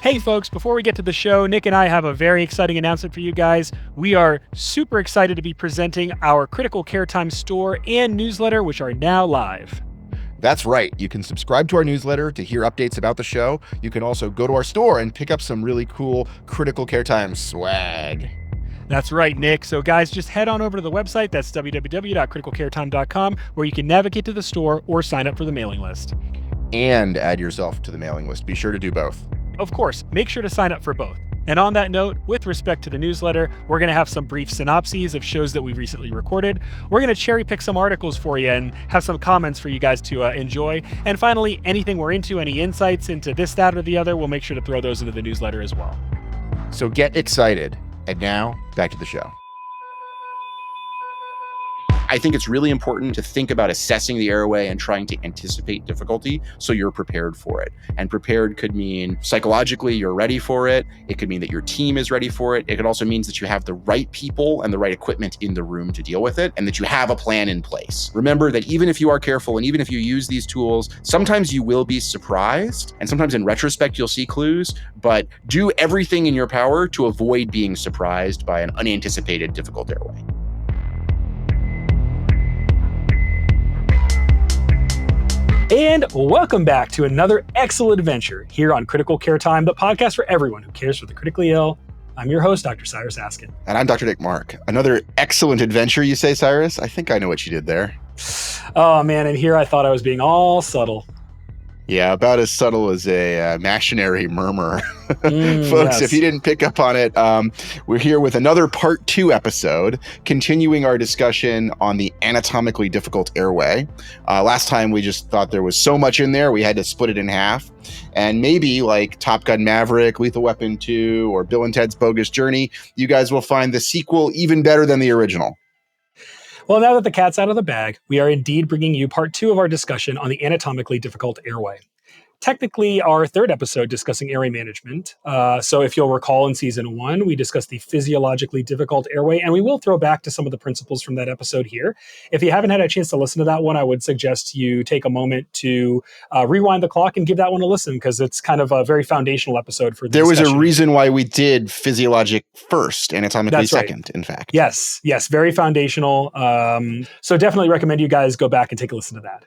Hey folks, before we get to the show, Nick and I have a very exciting announcement for you guys. We are super excited to be presenting our Critical Care Time store and newsletter, which are now live. That's right. You can subscribe to our newsletter to hear updates about the show. You can also go to our store and pick up some really cool Critical Care Time swag. That's right, Nick. So guys, just head on over to the website. That's www.criticalcaretime.com, where you can navigate to the store or sign up for the mailing list. And add yourself to the mailing list. Be sure to do both. Of course, make sure to sign up for both. And on that note, with respect to the newsletter, we're going to have some brief synopses of shows that we've recently recorded. We're going to cherry pick some articles for you and have some comments for you guys to enjoy. And finally, anything we're into, any insights into this, that, or the other, we'll make sure to throw those into the newsletter as well. So get excited. And now, back to the show. I think it's really important to think about assessing the airway and trying to anticipate difficulty so you're prepared for it. And prepared could mean psychologically you're ready for it. It could mean that your team is ready for it. It could also mean that you have the right people and the right equipment in the room to deal with it, and that you have a plan in place. Remember that even if you are careful and even if you use these tools, sometimes you will be surprised, and sometimes in retrospect you'll see clues, but do everything in your power to avoid being surprised by an unanticipated difficult airway. And welcome back to another excellent adventure here on Critical Care Time, the podcast for everyone who cares for the critically ill. I'm your host, Dr. Cyrus Askin. And I'm Dr. Nick Mark. Another excellent adventure, you say, Cyrus? I think I know what you did there. Oh, man, and here I thought I was being all subtle. Yeah, about as subtle as a machinary murmur. Folks, yes. If you didn't pick up on it, we're here with another part 2 episode, continuing our discussion on the anatomically difficult airway. Last time we just thought there was so much in there, we had to split it in half. And maybe like Top Gun Maverick, Lethal Weapon 2, or Bill and Ted's Bogus Journey, you guys will find the sequel even better than the original. Well, now that the cat's out of the bag, we are indeed bringing you part 2 of our discussion on the anatomically difficult airway. Technically, our third episode discussing airway management. So if you'll recall in season 1, we discussed the physiologically difficult airway, and we will throw back to some of the principles from that episode here. If you haven't had a chance to listen to that one, I would suggest you take a moment to rewind the clock and give that one a listen, because it's kind of a very foundational episode for the There was discussion. a reason why we did physiologic first, anatomically That's right. second, in fact. Yes, very foundational. So definitely recommend you guys go back and take a listen to that.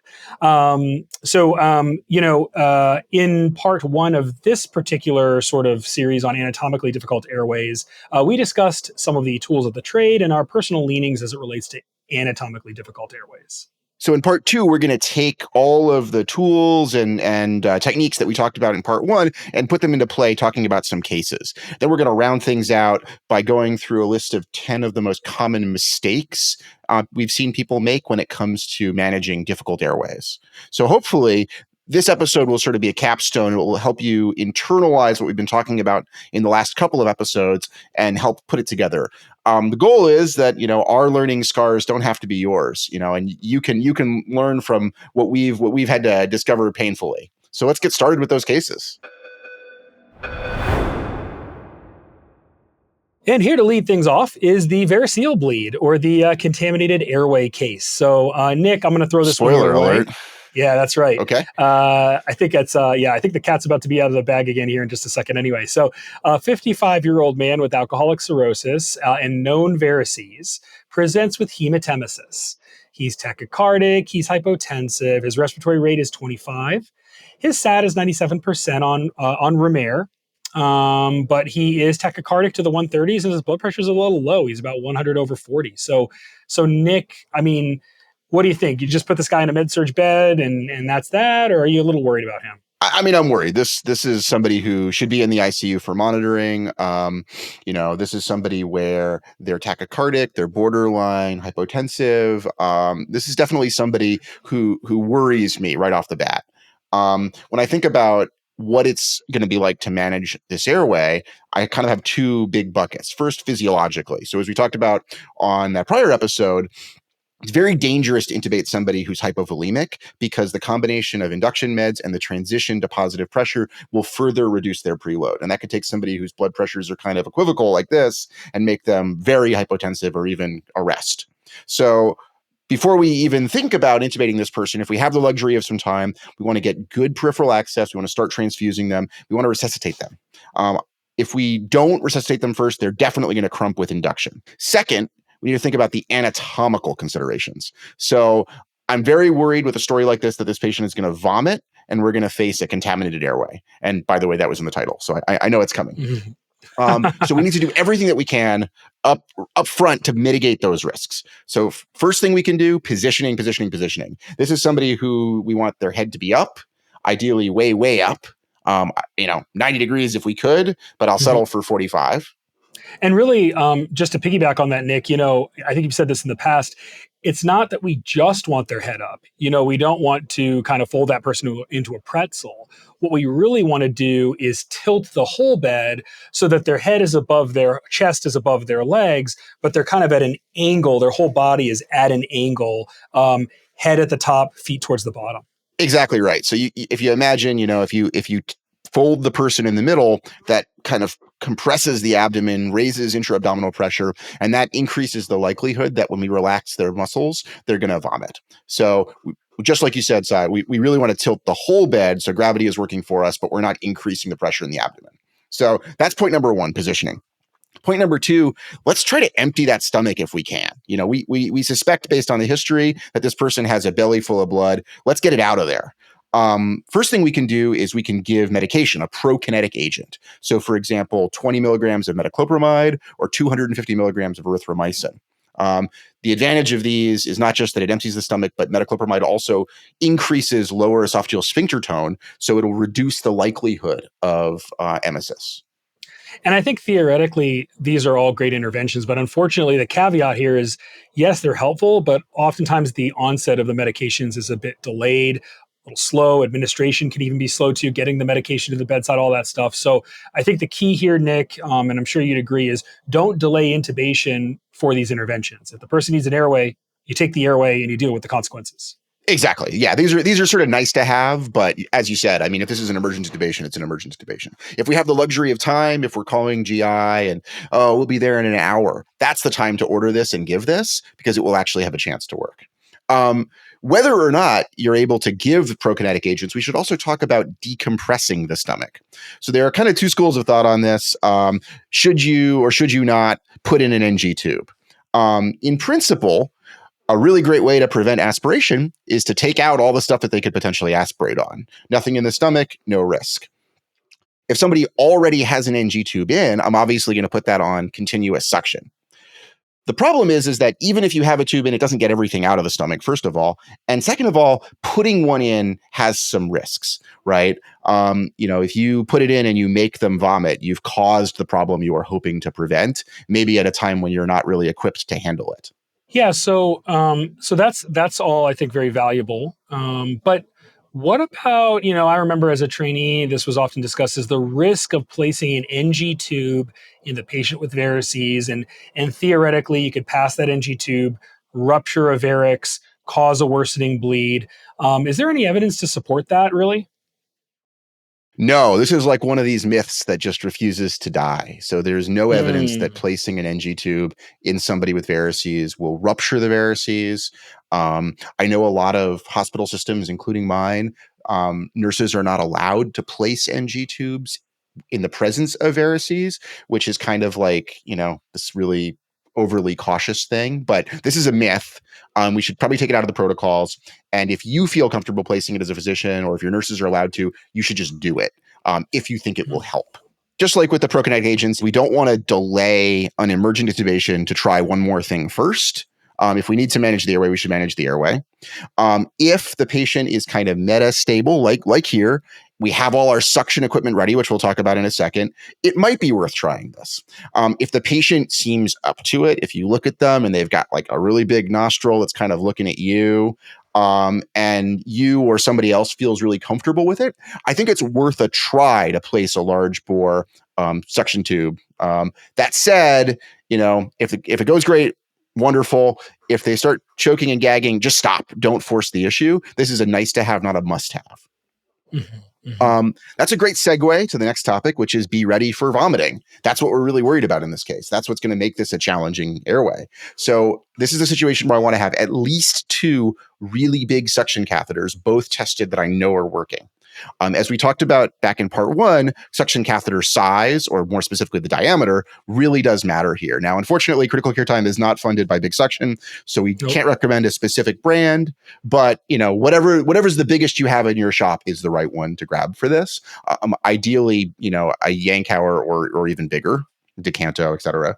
In part 1 of this particular sort of series on anatomically difficult airways, we discussed some of the tools of the trade and our personal leanings as it relates to anatomically difficult airways. So in part 2, we're going to take all of the tools and techniques that we talked about in part 1 and put them into play, talking about some cases. Then we're going to round things out by going through a list of 10 of the most common mistakes we've seen people make when it comes to managing difficult airways. So hopefully this episode will sort of be a capstone. It will help you internalize what we've been talking about in the last couple of episodes and help put it together. The goal is that, our learning scars don't have to be yours, and you can learn from what we've had to discover painfully. So let's get started with those cases. And here to lead things off is the varicose bleed, or the contaminated airway case. So, Nick, I'm going to throw this Spoiler one alert. Yeah, that's right. Okay. I think I think the cat's about to be out of the bag again here in just a second anyway. So a 55-year-old man with alcoholic cirrhosis and known varices presents with hematemesis. He's tachycardic, he's hypotensive, his respiratory rate is 25. His SAT is 97% on Remair. But he is tachycardic to the 130s and his blood pressure is a little low. He's about 100/40. So Nick, what do you think? You just put this guy in a med-surg bed and that's that? Or are you a little worried about him? I'm worried. This is somebody who should be in the ICU for monitoring. This is somebody where they're tachycardic, they're borderline hypotensive. This is definitely somebody who worries me right off the bat. When I think about what it's going to be like to manage this airway, I kind of have 2 big buckets. First, physiologically. So as we talked about on that prior episode, it's very dangerous to intubate somebody who's hypovolemic because the combination of induction meds and the transition to positive pressure will further reduce their preload. And that could take somebody whose blood pressures are kind of equivocal like this and make them very hypotensive or even arrest. So before we even think about intubating this person, if we have the luxury of some time, we want to get good peripheral access. We want to start transfusing them. We want to resuscitate them. If we don't resuscitate them first, they're definitely going to crump with induction. Second, we need to think about the anatomical considerations. So I'm very worried with a story like this that this patient is going to vomit and we're going to face a contaminated airway. And by the way, that was in the title, so I know it's coming. So we need to do everything that we can up front to mitigate those risks. So first thing we can do, positioning. This is somebody who we want their head to be up, ideally way up. 90 degrees if we could, but I'll settle for 45. And really, just to piggyback on that, Nick, I think you've said this in the past. It's not that we just want their head up. We don't want to kind of fold that person into a pretzel. What we really want to do is tilt the whole bed so that their head is above their chest, is above their legs, but they're kind of at an angle. Their whole body is at an angle, head at the top, feet towards the bottom. Exactly right. So if you imagine, if you fold the person in the middle, that kind of compresses the abdomen, raises intra-abdominal pressure, and that increases the likelihood that when we relax their muscles, they're going to vomit. So just like you said, Cy, we really want to tilt the whole bed so gravity is working for us, but we're not increasing the pressure in the abdomen. So that's point number one, positioning. Point number two, let's try to empty that stomach if we can. We suspect based on the history that this person has a belly full of blood. Let's get it out of there. First thing we can do is we can give medication, a prokinetic agent. So for example, 20 milligrams of metoclopramide or 250 milligrams of erythromycin. The advantage of these is not just that it empties the stomach, but metoclopramide also increases lower esophageal sphincter tone, so it'll reduce the likelihood of emesis. And I think theoretically, these are all great interventions, but unfortunately, the caveat here is, yes, they're helpful, but oftentimes the onset of the medications is a bit delayed, a little slow. Administration can even be slow too, getting the medication to the bedside, all that stuff. So I think the key here, Nick, and I'm sure you'd agree, is don't delay intubation for these interventions. If the person needs an airway, you take the airway and you deal with the consequences. Exactly. Yeah, these are sort of nice to have, but as you said, I mean, if this is an emergency intubation, it's an emergency intubation. If we have the luxury of time, if we're calling GI and we'll be there in an hour, that's the time to order this and give this because it will actually have a chance to work. Whether or not you're able to give prokinetic agents, we should also talk about decompressing the stomach. So there are kind of two schools of thought on this. Should you or should you not put in an NG tube? In principle, a really great way to prevent aspiration is to take out all the stuff that they could potentially aspirate on. Nothing in the stomach, no risk. If somebody already has an NG tube in, I'm obviously going to put that on continuous suction. The problem is that even if you have a tube in, it doesn't get everything out of the stomach, first of all. And second of all, putting one in has some risks, right? If you put it in and you make them vomit, you've caused the problem you are hoping to prevent, maybe at a time when you're not really equipped to handle it. Yeah, so that's all I think very valuable. But what about, I remember as a trainee, this was often discussed as the risk of placing an NG tube in the patient with varices, and theoretically you could pass that NG tube, rupture a varix, cause a worsening bleed. Is there any evidence to support that, really? No, this is like one of these myths that just refuses to die. So there's no evidence that placing an NG tube in somebody with varices will rupture the varices. I know a lot of hospital systems, including mine, nurses are not allowed to place NG tubes in the presence of varices, which is kind of like, this really overly cautious thing, but this is a myth. We should probably take it out of the protocols. And if you feel comfortable placing it as a physician, or if your nurses are allowed to, you should just do it if you think it will help. Just like with the prokinetic agents, we don't want to delay an emergent intubation to try one more thing first. If we need to manage the airway, we should manage the airway. If the patient is kind of meta-stable, like here, we have all our suction equipment ready, which we'll talk about in a second, it might be worth trying this. If the patient seems up to it, if you look at them and they've got like a really big nostril that's kind of looking at you, and you or somebody else feels really comfortable with it, I think it's worth a try to place a large bore suction tube. That said, if it goes great, wonderful. If they start choking and gagging, just stop. Don't force the issue. This is a nice to have, not a must have. Mm-hmm. That's a great segue to the next topic, which is be ready for vomiting. That's what we're really worried about in this case. That's what's going to make this a challenging airway. So this is a situation where I want to have at least 2 really big suction catheters, both tested that I know are working. As we talked about back in part 1, suction catheter size, or more specifically the diameter, really does matter here. Now, unfortunately, Critical Care Time is not funded by Big Suction, so we can't recommend a specific brand. But whatever's the biggest you have in your shop is the right one to grab for this. Ideally, a Yankauer or even bigger, Decanto, etc.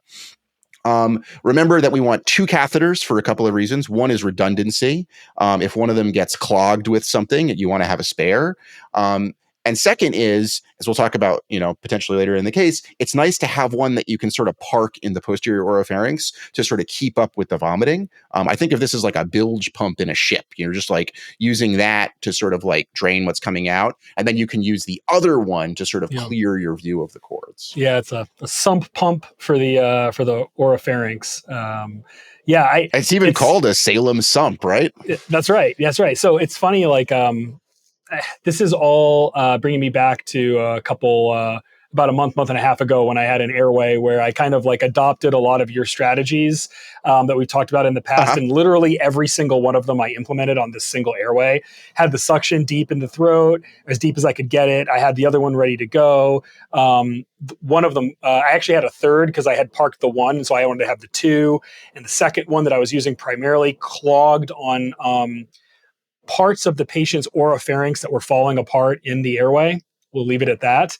Remember that we want 2 catheters for a couple of reasons. One is redundancy. If one of them gets clogged with something, you want to have a spare. And second is, as we'll talk about, potentially later in the case, it's nice to have one that you can sort of park in the posterior oropharynx to sort of keep up with the vomiting. I think of this as like a bilge pump in a ship, just like using that to sort of like drain what's coming out. And then you can use the other one to sort of clear your view of the cords. Yeah, it's a sump pump for the oropharynx. It's even called a Salem sump, right? That's right. So it's funny, like, this is all bringing me back to about a month and a half ago when I had an Airway where I kind of like adopted a lot of your strategies that we've talked about in the past. And literally every single one of them I implemented on this single Airway. Had the suction deep in the throat, as deep as I could get it. I had the other one ready to go. One of them, I actually had a third because I had parked the one, and so I wanted to have the 2. And the second one that I was using primarily clogged on parts of the patient's oropharynx that were falling apart in the airway. We'll leave it at that.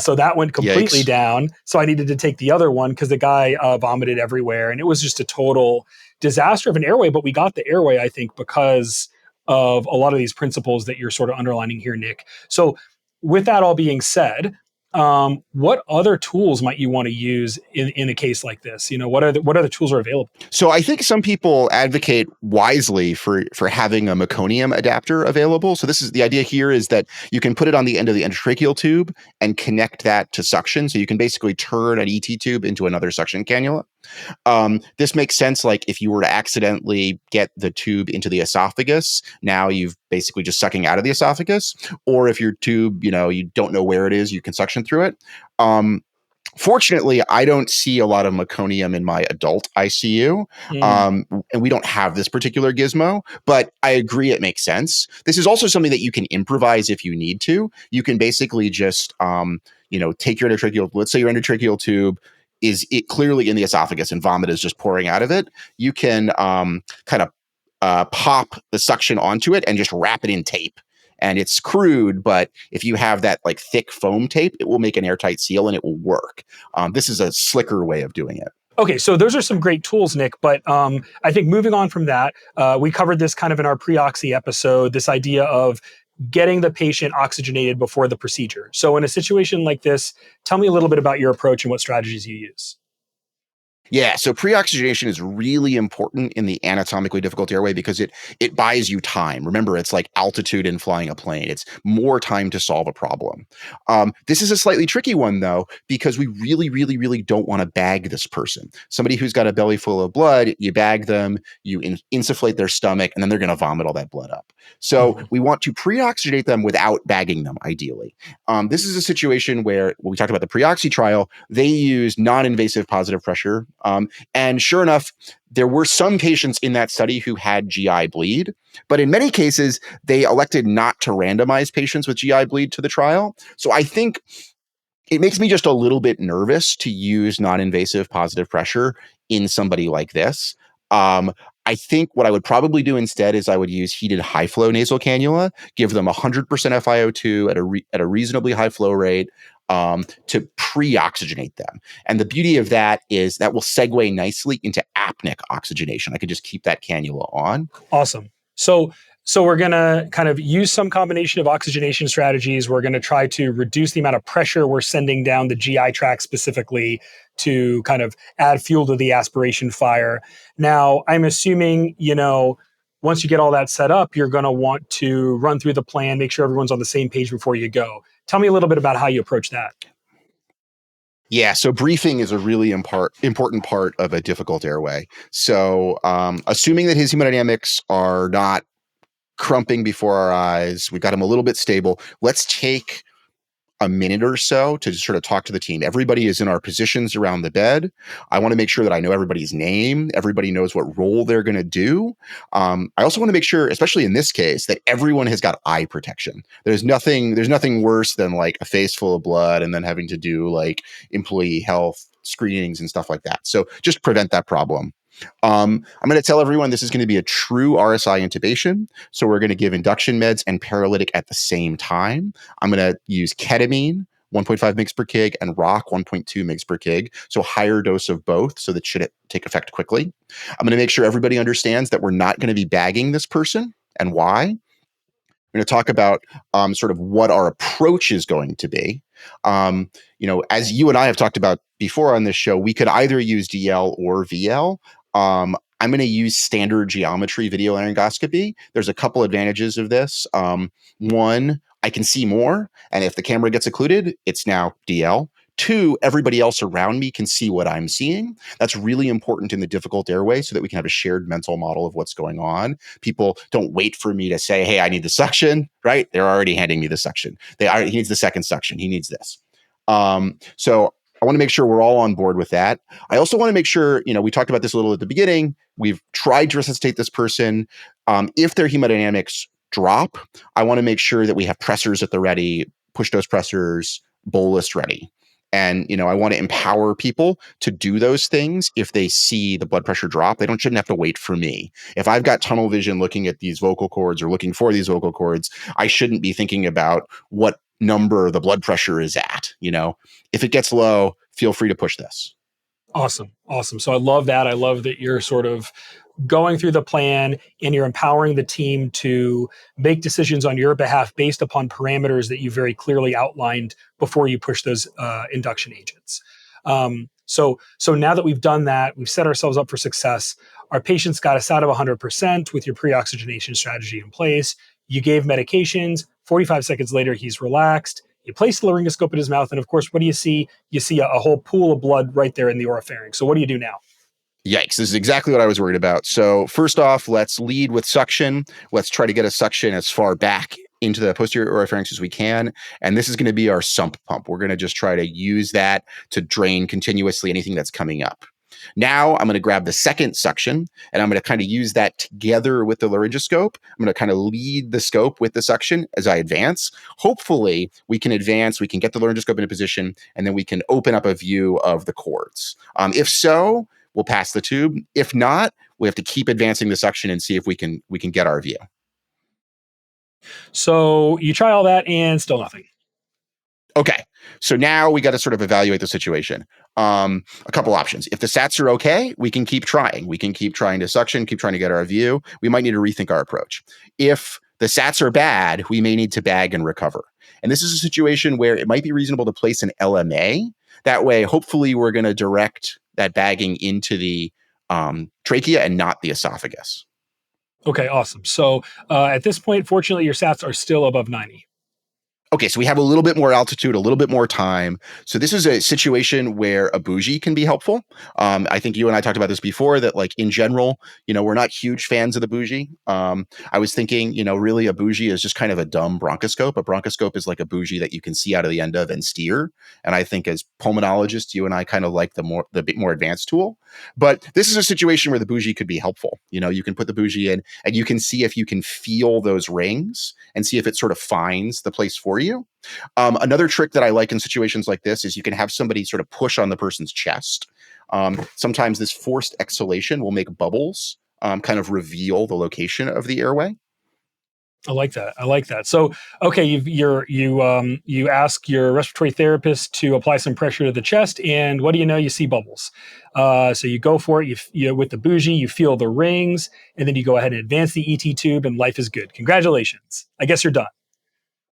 So that went completely down. So I needed to take the other one because the guy vomited everywhere. And it was just a total disaster of an airway. But we got the airway, I think, because of a lot of these principles that you're sort of underlining here, Nick. So with that all being said, what other tools might you want to use in a case like this? What other tools are available? So I think some people advocate wisely for having a meconium adapter available. So this is the idea here is that you can put it on the end of the endotracheal tube and connect that to suction. So you can basically turn an ET tube into another suction cannula. This makes sense. Like if you were to accidentally get the tube into the esophagus, now you've basically just sucking out of the esophagus. Or if your tube, you don't know where it is, you can suction through it. Fortunately, I don't see a lot of meconium in my adult ICU, and we don't have this particular gizmo, but I agree it makes sense. This is also something that you can improvise if you need to. You can basically just, take your endotracheal, let's say your endotracheal tube is it clearly in the esophagus and vomit is just pouring out of it. You can kind of pop the suction onto it and just wrap it in tape. And it's crude, but if you have that like thick foam tape, it will make an airtight seal and it will work. This is a slicker way of doing it. Okay, so those are some great tools, Nick, but I think moving on from that, we covered this kind of in our pre-oxy episode, this idea of getting the patient oxygenated before the procedure. So in a situation like this, tell me a little bit about your approach and what strategies you use. Yeah, so pre-oxygenation is really important in the anatomically difficult airway because it buys you time. Remember, it's like altitude in flying a plane. It's more time to solve a problem. This is a slightly tricky one, though, because we really, really, really don't want to bag this person. Somebody who's got a belly full of blood, you bag them, you insufflate their stomach, and then they're going to vomit all that blood up. So we want to pre-oxygenate them without bagging them, ideally. This is a situation where, when we talked about the pre-oxy trial, they use non-invasive positive pressure. And sure enough, there were some patients in that study who had GI bleed, but in many cases, they elected not to randomize patients with GI bleed to the trial. So I think it makes me just a little bit nervous to use non-invasive positive pressure in somebody like this. I think what I would probably do instead is I would use heated high flow nasal cannula, give them 100% FiO2 at a reasonably high flow rate, to pre-oxygenate them. And the beauty of that is that will segue nicely into apneic oxygenation. I could just keep that cannula on. Awesome. So we're going to kind of use some combination of oxygenation strategies. We're going to try to reduce the amount of pressure we're sending down the GI tract specifically to kind of add fuel to the aspiration fire. Now, I'm assuming, once you get all that set up, you're going to want to run through the plan, make sure everyone's on the same page before you go. Tell me a little bit about how you approach that. Yeah, so briefing is a really important part of a difficult airway. So assuming that his hemodynamics are not crumping before our eyes. We've got him a little bit stable. Let's take a minute or so to just sort of talk to the team. Everybody is in our positions around the bed. I want to make sure that I know everybody's name. Everybody knows what role they're going to do. I also want to make sure, especially in this case, that everyone has got eye protection. There's nothing worse than like a face full of blood and then having to do like employee health screenings and stuff like that. So just prevent that problem. I'm going to tell everyone this is going to be a true RSI intubation. So we're going to give induction meds and paralytic at the same time. I'm going to use ketamine, 1.5 mg per kg, and rock, 1.2 mg per kg. So higher dose of both, so that should take effect quickly. I'm going to make sure everybody understands that we're not going to be bagging this person and why. We're going to talk about sort of what our approach is going to be. As you and I have talked about before on this show, we could either use DL or VL. I'm going to use standard geometry video laryngoscopy. There's a couple advantages of this. One, I can see more, and if the camera gets occluded, it's now DL. Two, everybody else around me can see what I'm seeing. That's really important in the difficult airway so that we can have a shared mental model of what's going on. People don't wait for me to say, hey, I need the suction, right? They're already handing me the suction. He needs the second suction. He needs this. So I want to make sure we're all on board with that. I also want to make sure, we talked about this a little at the beginning. We've tried to resuscitate this person. If their hemodynamics drop, I want to make sure that we have pressors at the ready, push dose pressors, bolus ready. And, I want to empower people to do those things if they see the blood pressure drop. They shouldn't have to wait for me. If I've got tunnel vision looking at these vocal cords or looking for these vocal cords, I shouldn't be thinking about what number the blood pressure is at. If it gets low, feel free to push this. Awesome. So I love that. I love that you're sort of going through the plan and you're empowering the team to make decisions on your behalf based upon parameters that you very clearly outlined before you push those induction agents. So now that we've done that, we've set ourselves up for success. Our patient's got us out of 100% with your pre-oxygenation strategy in place. You gave medications. 45 seconds later, he's relaxed. You place the laryngoscope in his mouth, and of course, what do you see? You see a whole pool of blood right there in the oropharynx. So what do you do now? Yikes, this is exactly what I was worried about. So first off, let's lead with suction. Let's try to get a suction as far back into the posterior oropharynx as we can. And this is going to be our sump pump. We're going to just try to use that to drain continuously anything that's coming up. Now I'm going to grab the second suction and I'm going to kind of use that together with the laryngoscope. I'm going to kind of lead the scope with the suction as I advance. Hopefully we can advance, we can get the laryngoscope in a position, and then we can open up a view of the cords. If so, we'll pass the tube. If not, we have to keep advancing the suction and see if we can get our view. So you try all that and still nothing. Okay, so now we got to sort of evaluate the situation. A couple options. If the sats are okay, we can keep trying. We can keep trying to suction, keep trying to get our view. We might need to rethink our approach. If the sats are bad, we may need to bag and recover. And this is a situation where it might be reasonable to place an LMA. That way, hopefully, we're going to direct that bagging into the trachea and not the esophagus. Okay, awesome. So at this point, fortunately, your sats are still above 90. Okay, so we have a little bit more altitude, a little bit more time. So this is a situation where a bougie can be helpful. I think you and I talked about this before, that like in general, we're not huge fans of the bougie. I was thinking, really a bougie is just kind of a dumb bronchoscope. A bronchoscope is like a bougie that you can see out of the end of and steer. And I think as pulmonologists, you and I kind of like the bit more advanced tool. But this is a situation where the bougie could be helpful. You can put the bougie in and you can see if you can feel those rings and see if it sort of finds the place for you. Another trick that I like in situations like this is you can have somebody sort of push on the person's chest. Sometimes this forced exhalation will make bubbles kind of reveal the location of the airway. I like that. So, okay, you ask your respiratory therapist to apply some pressure to the chest, and what do you know? You see bubbles. So you go for it. You with the bougie, you feel the rings, and then you go ahead and advance the ET tube, and life is good. Congratulations. I guess you're done.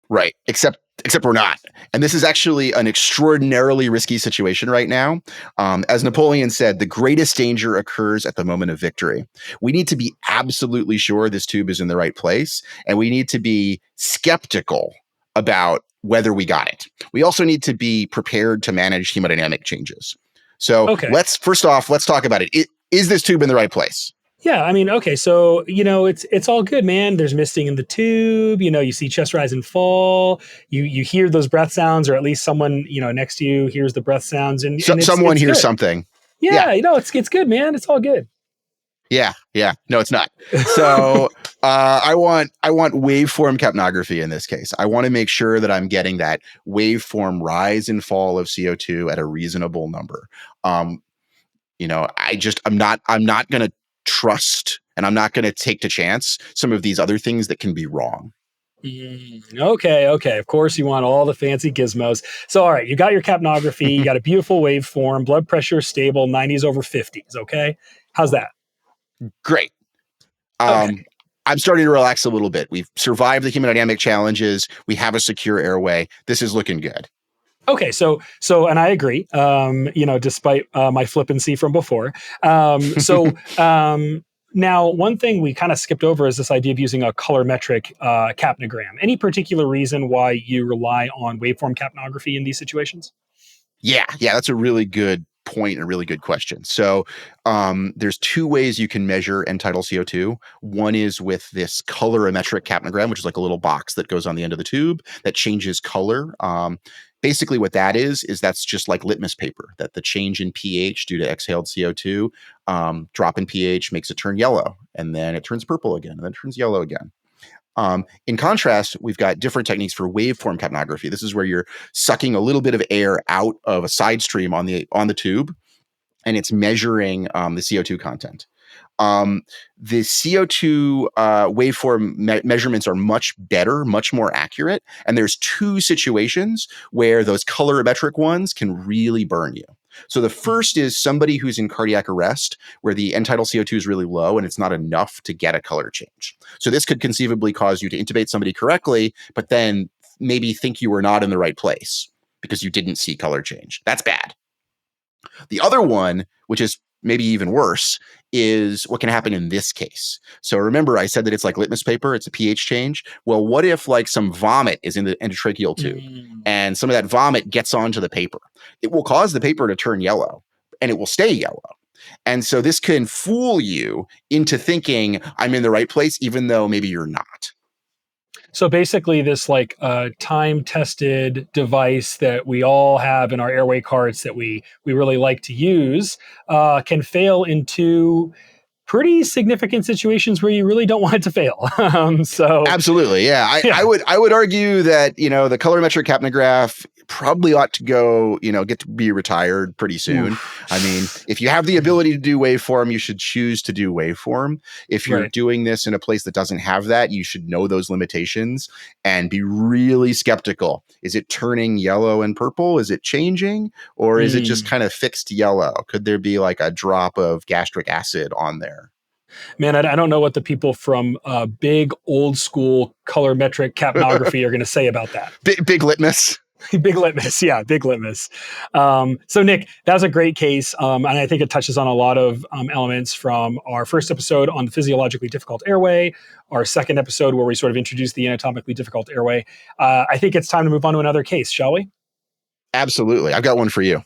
Right. Except we're not. And this is actually an extraordinarily risky situation right now. As Napoleon said, the greatest danger occurs at the moment of victory. We need to be absolutely sure this tube is in the right place, and we need to be skeptical about whether we got it. We also need to be prepared to manage hemodynamic changes. So let's talk about it. Is this tube in the right place? Yeah, I mean, okay, so it's all good, man. There's misting in the tube. You see chest rise and fall. You hear those breath sounds, or at least someone next to you hears the breath sounds, and Someone it's hears good. something. Yeah. Yeah, it's good, man. It's all good. Yeah, yeah. No, it's not. So I want waveform capnography in this case. I want to make sure that I'm getting that waveform rise and fall of CO2 at a reasonable number. I'm not going to trust, and I'm not going to take to chance some of these other things that can be wrong. Okay. Of course, you want all the fancy gizmos. So, all right, you got your capnography. You got a beautiful waveform. Blood pressure stable, 90s over 50s. Okay, how's that? Great. Okay. I'm starting to relax a little bit. We've survived the hemodynamic challenges. We have a secure airway. This is looking good. Okay, so and I agree. Despite my flippancy from before. Now, one thing we kind of skipped over is this idea of using a colorimetric capnogram. Any particular reason why you rely on waveform capnography in these situations? Yeah, that's a really good point and a really good question. So there's two ways you can measure end-tidal CO2. One is with this colorimetric capnogram, which is like a little box that goes on the end of the tube that changes color. Basically what that is that's just like litmus paper, that the change in pH due to exhaled CO2, drop in pH makes it turn yellow, and then it turns purple again, and then it turns yellow again. In contrast, we've got different techniques for waveform capnography. This is where you're sucking a little bit of air out of a side stream on the tube, and it's measuring the CO2 content. The CO2 waveform measurements are much better, much more accurate. And there's two situations where those colorimetric ones can really burn you. So the first is somebody who's in cardiac arrest, where the end-tidal CO2 is really low and it's not enough to get a color change. So this could conceivably cause you to intubate somebody correctly, but then maybe think you were not in the right place because you didn't see color change. That's bad. The other one, which is maybe even worse, is what can happen in this case. So remember, I said that it's like litmus paper, it's a pH change. Well, what if like some vomit is in the endotracheal tube and some of that vomit gets onto the paper? It will cause the paper to turn yellow, and it will stay yellow. And so this can fool you into thinking I'm in the right place, even though maybe you're not. So basically, this like time-tested device that we all have in our Airway carts that we really like to use can fail into pretty significant situations where you really don't want it to fail. Absolutely, yeah. I would argue that the colorimetric capnograph probably ought to go, get to be retired pretty soon. Oof. I mean, if you have the ability to do waveform, you should choose to do waveform. If you're doing this in a place that doesn't have that, you should know those limitations and be really skeptical. Is it turning yellow and purple? Is it changing? Or is it just kind of fixed yellow? Could there be like a drop of gastric acid on there? Man, I don't know what the people from big old school colorimetric capnography are going to say about that. Big litmus. Big litmus. Yeah, big litmus. So Nick, that was a great case. And I think it touches on a lot of elements from our first episode on the physiologically difficult airway, our second episode where we sort of introduced the anatomically difficult airway. I think it's time to move on to another case, shall we? Absolutely. I've got one for you.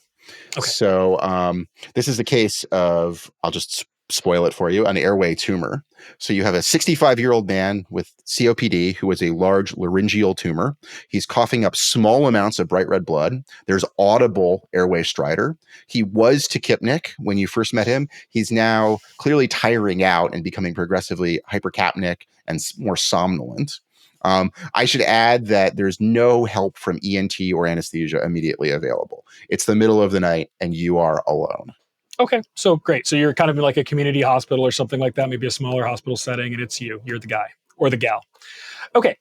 Okay. So this is the case of, I'll just spoil it for you, an airway tumor. So you have a 65-year-old man with COPD who has a large laryngeal tumor. He's coughing up small amounts of bright red blood. There's audible airway stridor. He was tachypnic when you first met him. He's now clearly tiring out and becoming progressively hypercapnic and more somnolent. I should add that there's no help from ENT or anesthesia immediately available. It's the middle of the night and you are alone. Okay, so great. So you're kind of in like a community hospital or something like that, maybe a smaller hospital setting, and it's you're the guy or the gal. Okay,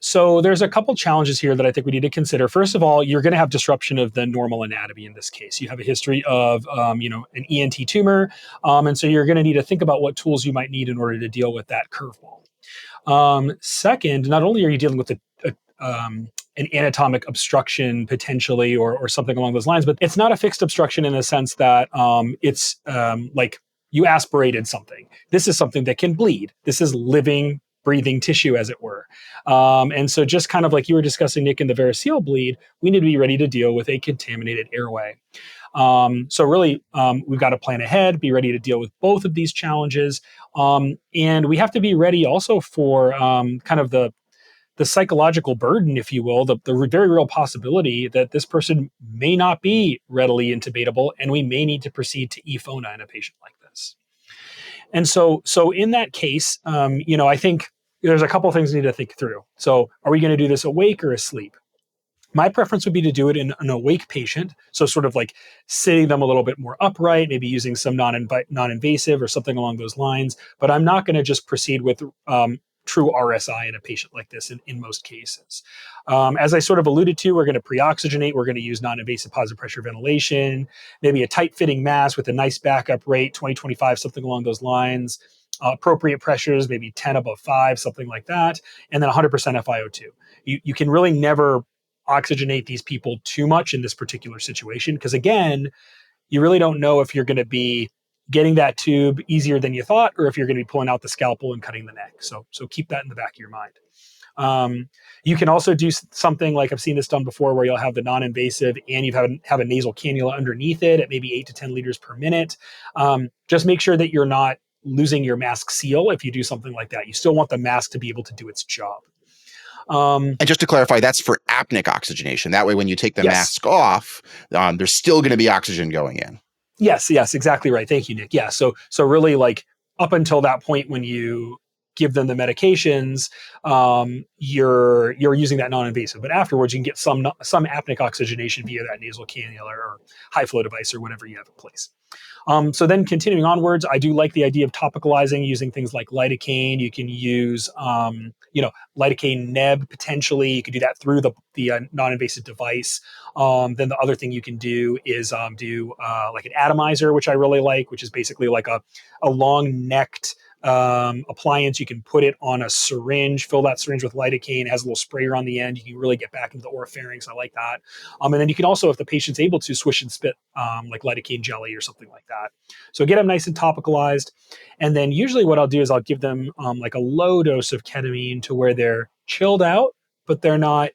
so there's a couple challenges here that I think we need to consider. First of all, you're going to have disruption of the normal anatomy in this case. You have a history of, an ENT tumor, and so you're going to need to think about what tools you might need in order to deal with that curveball. Second, not only are you dealing with an anatomic obstruction potentially or something along those lines, but it's not a fixed obstruction in the sense that it's like you aspirated something. This is something that can bleed. This is living, breathing tissue, as it were. And so just kind of like you were discussing, Nick, in the variceal bleed, we need to be ready to deal with a contaminated airway. So really, we've got to plan ahead, be ready to deal with both of these challenges. And we have to be ready also for kind of the psychological burden, if you will, the very real possibility that this person may not be readily intubatable, and we may need to proceed to ePhona in a patient like this. And so in that case, I think there's a couple of things we need to think through. So are we going to do this awake or asleep? My preference would be to do it in an awake patient. So sort of like sitting them a little bit more upright, maybe using some non-invasive or something along those lines. But I'm not going to just proceed with true RSI in a patient like this in most cases. As I sort of alluded to, we're going to pre-oxygenate. We're going to use non-invasive positive pressure ventilation, maybe a tight-fitting mask with a nice backup rate, 20-25, something along those lines. Appropriate pressures, maybe 10 above 5, something like that. And then 100% FiO2. You can really never oxygenate these people too much in this particular situation because, again, you really don't know if you're going to be getting that tube easier than you thought or if you're going to be pulling out the scalpel and cutting the neck. So keep that in the back of your mind. You can also do something like I've seen this done before where you'll have the non-invasive and you have a nasal cannula underneath it at maybe 8 to 10 liters per minute. Just make sure that you're not losing your mask seal if you do something like that. You still want the mask to be able to do its job. And just to clarify, that's for apneic oxygenation. That way, when you take the Yes. mask off, there's still going to be oxygen going in. Yes, exactly right. Thank you, Nick. Yeah, so really, like up until that point when you give them the medications, you're using that non-invasive, but afterwards you can get some apneic oxygenation via that nasal cannula or high flow device or whatever you have in place. So then continuing onwards, I do like the idea of topicalizing using things like lidocaine. You can use, lidocaine neb potentially. You could do that through the non-invasive device. Then the other thing you can do is do like an atomizer, which I really like, which is basically like a long-necked appliance. You can put it on a syringe, fill that syringe with lidocaine, has a little sprayer on the end. You can really get back into the oropharynx. I like that. And then you can also, if the patient's able to, swish and spit like lidocaine jelly or something like that. So get them nice and topicalized. And then usually what I'll do is I'll give them like a low dose of ketamine to where they're chilled out, but they're not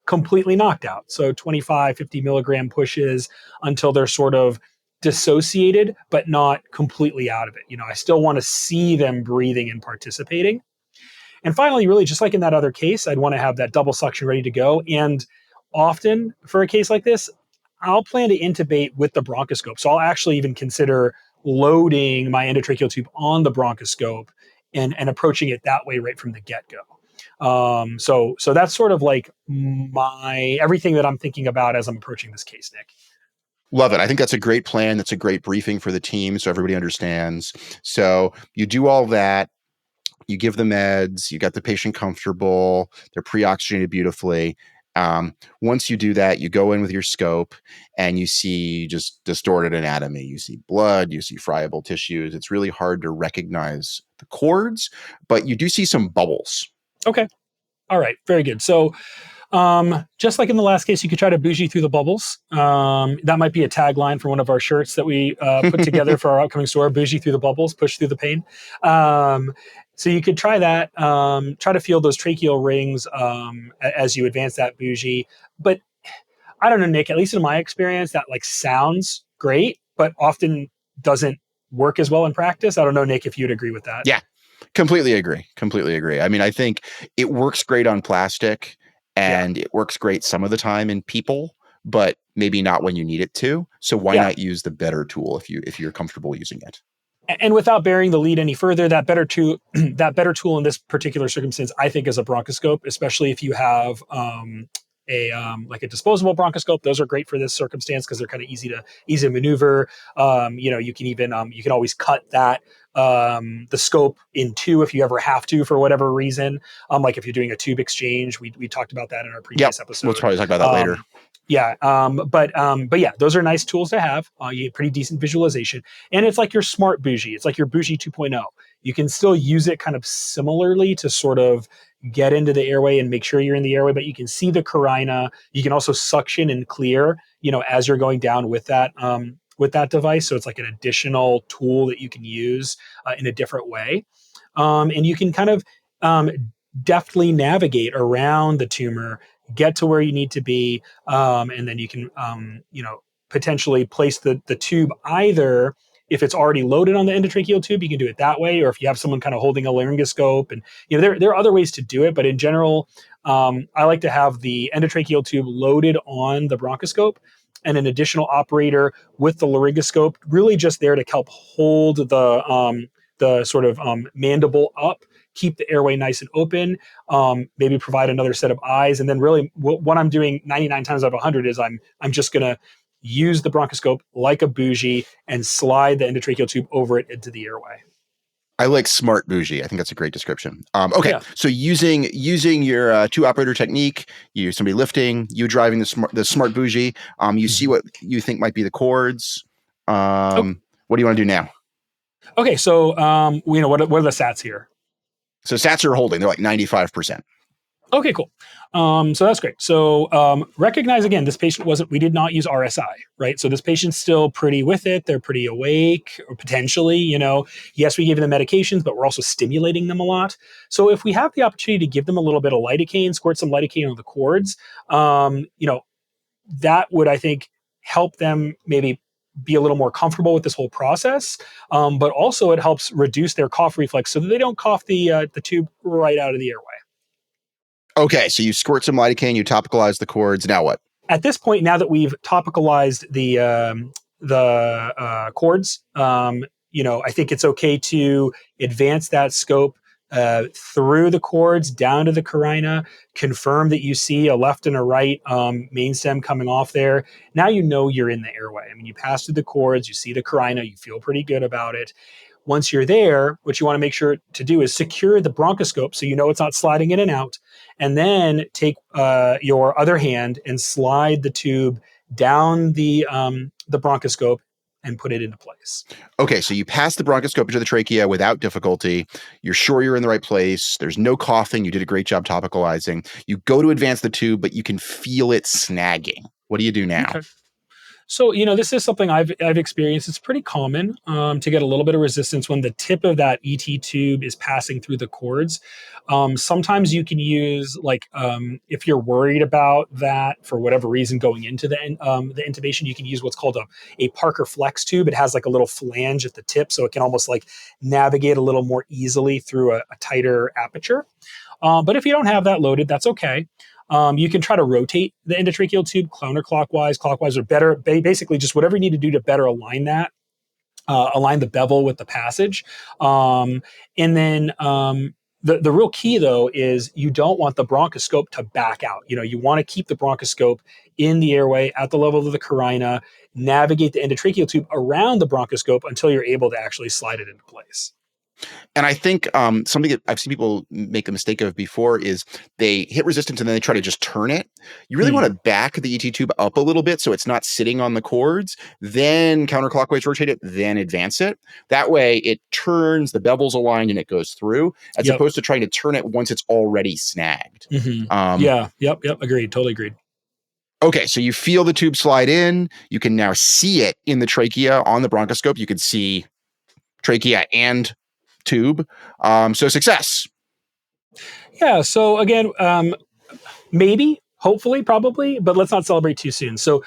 completely knocked out. So 25, 50 milligram pushes until they're sort of dissociated, but not completely out of it. I still want to see them breathing and participating. And finally, really, just like in that other case, I'd want to have that double suction ready to go. And often for a case like this, I'll plan to intubate with the bronchoscope. So I'll actually even consider loading my endotracheal tube on the bronchoscope and approaching it that way right from the get-go. So that's sort of like everything that I'm thinking about as I'm approaching this case, Nick. Love it. I think that's a great plan. That's a great briefing for the team so everybody understands. So you do all that. You give the meds. You got the patient comfortable. They're pre-oxygenated beautifully. Once you do that, you go in with your scope and you see just distorted anatomy. You see blood. You see friable tissues. It's really hard to recognize the cords, but you do see some bubbles. Okay. All right. Very good. So just like in the last case, you could try to bougie through the bubbles. That might be a tagline for one of our shirts that we put together for our upcoming store, bougie through the bubbles, push through the pain. So you could try that, try to feel those tracheal rings as you advance that bougie. But I don't know, Nick, at least in my experience, that like sounds great, but often doesn't work as well in practice. I don't know, Nick, if you'd agree with that. Yeah, completely agree. I mean, I think it works great on plastic. And it works great some of the time in people, but maybe not when you need it to. So why not use the better tool if you're comfortable using it? And without bearing the lead any further, that better tool in this particular circumstance, I think, is a bronchoscope, especially if you have like a disposable bronchoscope. Those are great for this circumstance because they're kind of easy to maneuver. You can even you can always cut that the scope in two if you ever have to for whatever reason. Like if you're doing a tube exchange, we talked about that in our previous episode. We'll probably talk about that later. Yeah. But yeah, those are nice tools to have. You get pretty decent visualization. And it's like your smart bougie. It's like your bougie 2.0. You can still use it kind of similarly to sort of get into the airway and make sure you're in the airway, but you can see the carina. You can also suction and clear, as you're going down with that device. So it's like an additional tool that you can use in a different way. And you can kind of deftly navigate around the tumor, get to where you need to be, and then you can, potentially place the tube either, if it's already loaded on the endotracheal tube, you can do it that way, or if you have someone kind of holding a laryngoscope. And there are other ways to do it, but in general, I like to have the endotracheal tube loaded on the bronchoscope and an additional operator with the laryngoscope, really just there to help hold the sort of mandible up, keep the airway nice and open, maybe provide another set of eyes. And then really what I'm doing 99 times out of 100 is I'm just going to use the bronchoscope like a bougie and slide the endotracheal tube over it into the airway. I like smart bougie. I think that's a great description. Okay, Yeah. so using your two operator technique, you somebody lifting, you driving the smart bougie. You see what you think might be the chords. What do you want to do now? Okay, so what are the sats here? So sats are holding; they're like 95%. Okay, cool. So that's great. So recognize again, this patient we did not use RSI, right? So this patient's still pretty with it. They're pretty awake, or potentially, yes, we gave them medications, but we're also stimulating them a lot. So if we have the opportunity to give them a little bit of lidocaine, squirt some lidocaine on the cords, that would, I think, help them maybe be a little more comfortable with this whole process. But also it helps reduce their cough reflex so that they don't cough the tube right out of the airway. Okay, so you squirt some lidocaine, you topicalize the cords. Now what? At this point, now that we've topicalized the cords, I think it's okay to advance that scope through the cords down to the carina, confirm that you see a left and a right main stem coming off there. Now you're in the airway. I mean, you pass through the cords, you see the carina, you feel pretty good about it. Once you're there, what you want to make sure to do is secure the bronchoscope so it's not sliding in and out, and then take your other hand and slide the tube down the bronchoscope and put it into place. Okay, so you pass the bronchoscope into the trachea without difficulty. You're sure you're in the right place. There's no coughing. You did a great job topicalizing. You go to advance the tube, but you can feel it snagging. What do you do now? Okay. So, this is something I've experienced. It's pretty common to get a little bit of resistance when the tip of that ET tube is passing through the cords. Sometimes you can use, if you're worried about that for whatever reason going into the intubation, you can use what's called a Parker flex tube. It has like a little flange at the tip, so it can almost like navigate a little more easily through a tighter aperture. But if you don't have that loaded, that's okay. You can try to rotate the endotracheal tube counterclockwise, clockwise, or better, basically just whatever you need to do to better align that, align the bevel with the passage. And then the real key, though, is you don't want the bronchoscope to back out. You want to keep the bronchoscope in the airway at the level of the carina, navigate the endotracheal tube around the bronchoscope until you're able to actually slide it into place. And I think something that I've seen people make the mistake of before is they hit resistance and then they try to just turn it. You really want to back the ET tube up a little bit so it's not sitting on the cords, then counterclockwise rotate it, then advance it. That way it turns, the bevel's aligned, and it goes through, as opposed to trying to turn it once it's already snagged. Agreed. Totally agreed. Okay, so you feel the tube slide in. You can now see it in the trachea on the bronchoscope. You can see trachea and tube. So success. Yeah. So again, maybe, hopefully, probably, but let's not celebrate too soon. So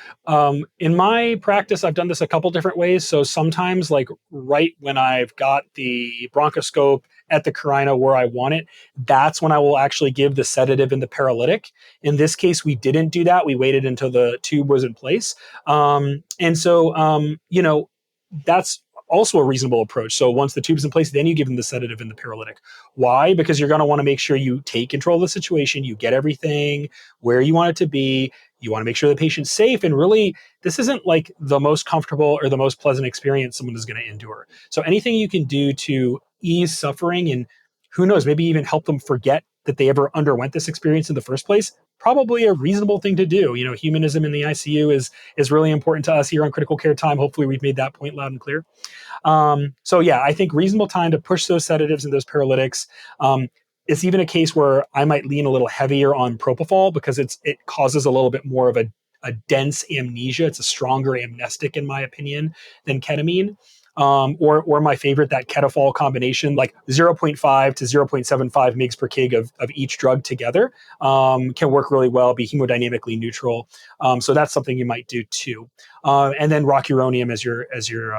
in my practice, I've done this a couple different ways. So sometimes right when I've got the bronchoscope at the carina where I want it, that's when I will actually give the sedative and the paralytic. In this case, we didn't do that. We waited until the tube was in place. And so, that's also a reasonable approach. So once the tube's in place, then you give them the sedative and the paralytic. Why? Because you're going to want to make sure you take control of the situation, you get everything where you want it to be, you want to make sure the patient's safe, and really, this isn't like the most comfortable or the most pleasant experience someone is going to endure. So anything you can do to ease suffering and who knows, maybe even help them forget that they ever underwent this experience in the first place, probably a reasonable thing to do. Humanism in the ICU is really important to us here on Critical Care Time. Hopefully we've made that point loud and clear. I think reasonable time to push those sedatives and those paralytics. It's even a case where I might lean a little heavier on propofol because it causes a little bit more of a dense amnesia. It's a stronger amnestic, in my opinion, than ketamine. or my favorite, that ketofol combination, like 0.5 to 0.75 mgs per kg of each drug together, can work really well, be hemodynamically neutral. So that's something you might do too. And then rocuronium as your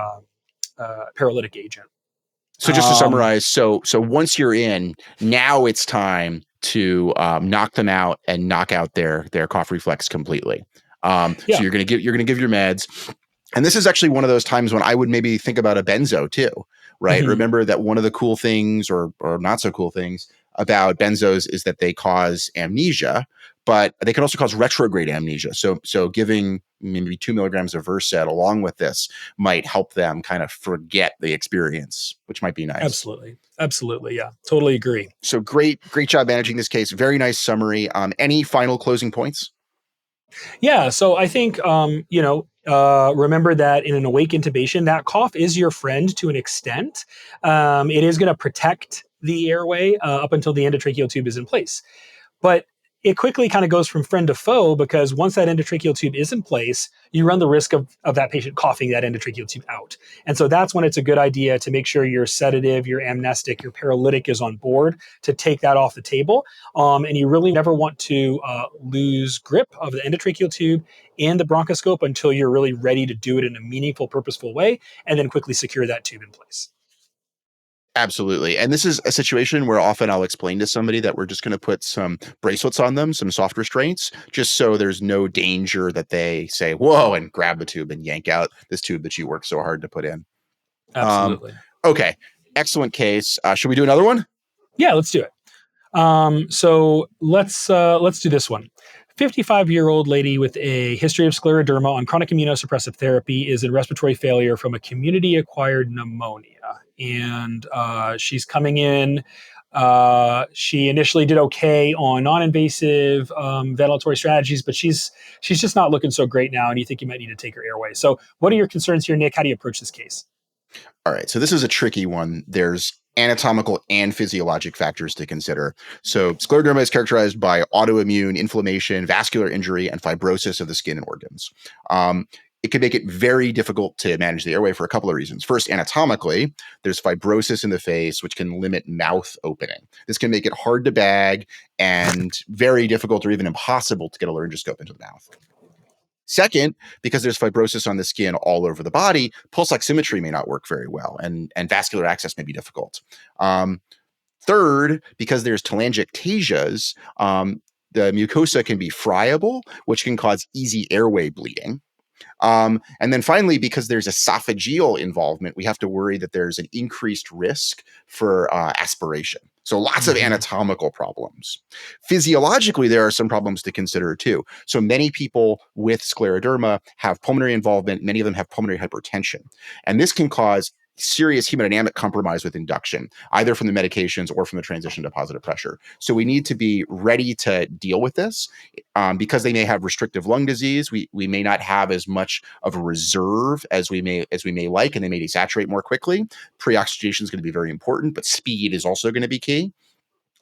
paralytic agent. So just to summarize, so once you're in, now it's time to knock them out and knock out their cough reflex completely. So you're gonna give your meds, and this is actually one of those times when I would maybe think about a benzo too, right? Mm-hmm. Remember that one of the cool things, or not so cool things, about benzos is that they cause amnesia, but they can also cause retrograde amnesia. So giving maybe 2 milligrams of Versed along with this might help them kind of forget the experience, which might be nice. Absolutely. Yeah, totally agree. So great job managing this case. Very nice summary. Any final closing points? Yeah. So I think, remember that in an awake intubation, that cough is your friend to an extent. It is going to protect the airway up until the endotracheal tube is in place. But it quickly kind of goes from friend to foe, because once that endotracheal tube is in place, you run the risk of that patient coughing that endotracheal tube out. And so that's when it's a good idea to make sure your sedative, your amnestic, your paralytic is on board to take that off the table. And you really never want to lose grip of the endotracheal tube and the bronchoscope until you're really ready to do it in a meaningful, purposeful way, and then quickly secure that tube in place. Absolutely. And this is a situation where often I'll explain to somebody that we're just going to put some bracelets on them, some soft restraints, just so there's no danger that they say, whoa, and grab the tube and yank out this tube that you worked so hard to put in. Absolutely. Okay. Excellent case. Should we do another one? Yeah, let's do it. So let's do this one. 55-year-old lady with a history of scleroderma on chronic immunosuppressive therapy is in respiratory failure from a community-acquired pneumonia. And she's coming in. She initially did okay on non-invasive ventilatory strategies, but she's just not looking so great now, and you think you might need to take her airway. So what are your concerns here, Nick? How do you approach this case? All right. So this is a tricky one. There's anatomical and physiologic factors to consider. So scleroderma is characterized by autoimmune inflammation, vascular injury, and fibrosis of the skin and organs. It can make it very difficult to manage the airway for a couple of reasons. First, anatomically, there's fibrosis in the face, which can limit mouth opening. This can make it hard to bag and very difficult or even impossible to get a laryngoscope into the mouth. Second, because there's fibrosis on the skin all over the body, pulse oximetry may not work very well, and vascular access may be difficult. Third, because there's telangiectasias, the mucosa can be friable, which can cause easy airway bleeding. And then finally, because there's esophageal involvement, we have to worry that there's an increased risk for aspiration. So lots of anatomical problems. Physiologically, there are some problems to consider too. So many people with scleroderma have pulmonary involvement. Many of them have pulmonary hypertension. And this can cause serious hemodynamic compromise with induction, either from the medications or from the transition to positive pressure. So we need to be ready to deal with this. Because they may have restrictive lung disease, we may not have as much of a reserve as we may like, and they may desaturate more quickly. Pre-oxygenation is going to be very important, but speed is also going to be key.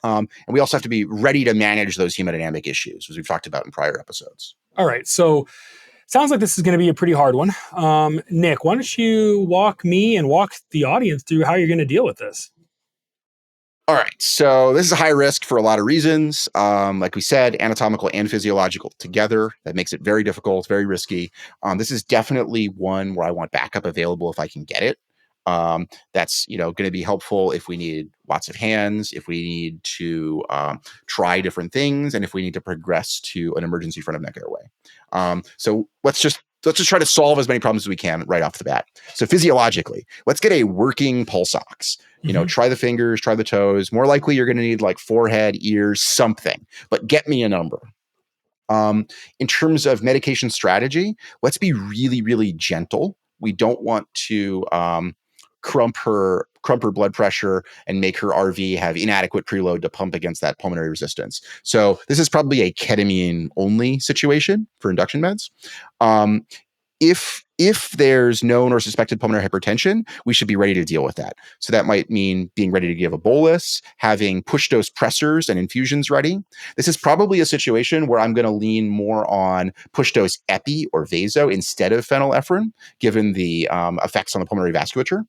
And we also have to be ready to manage those hemodynamic issues, as we've talked about in prior episodes. All right. So sounds like this is going to be a pretty hard one. Nick, why don't you walk me and walk the audience through how you're going to deal with this? All right. So this is a high risk for a lot of reasons. Like we said, anatomical and physiological together. That makes it very difficult, very risky. This is definitely one where I want backup available if I can get it. That's going to be helpful if we need lots of hands, if we need to try different things, and if we need to progress to an emergency front of neck airway. So let's just try to solve as many problems as we can right off the bat. So physiologically, let's get a working pulse ox. Try the fingers, try the toes. More likely, you're going to need like forehead, ears, something. But get me a number. In terms of medication strategy, let's be really, really gentle. We don't want to crump her blood pressure and make her RV have inadequate preload to pump against that pulmonary resistance. So this is probably a ketamine only situation for induction meds. if there's known or suspected pulmonary hypertension, we should be ready to deal with that. So that might mean being ready to give a bolus, having push dose pressors and infusions ready. This is probably a situation where I'm going to lean more on push dose epi or vaso instead of phenylephrine, given the effects on the pulmonary vasculature.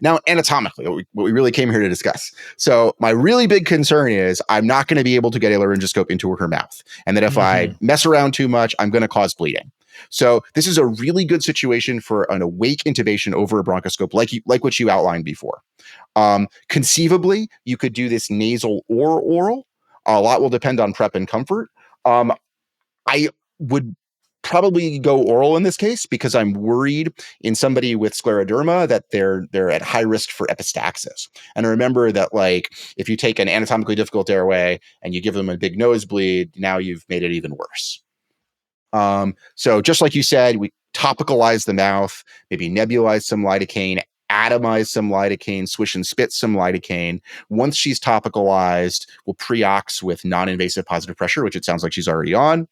Now, anatomically, what we really came here to discuss. So my really big concern is I'm not going to be able to get a laryngoscope into her mouth. And that if I mess around too much, I'm going to cause bleeding. So this is a really good situation for an awake intubation over a bronchoscope, like what you outlined before. Conceivably, you could do this nasal or oral. A lot will depend on prep and comfort. I would probably go oral in this case because I'm worried in somebody with scleroderma that they're at high risk for epistaxis. And remember that, like, if you take an anatomically difficult airway and you give them a big nosebleed, now you've made it even worse. So just like you said, we topicalize the mouth, maybe nebulize some lidocaine, atomize some lidocaine, swish and spit some lidocaine. Once she's topicalized, we'll pre-ox with non-invasive positive pressure, which it sounds like she's already on.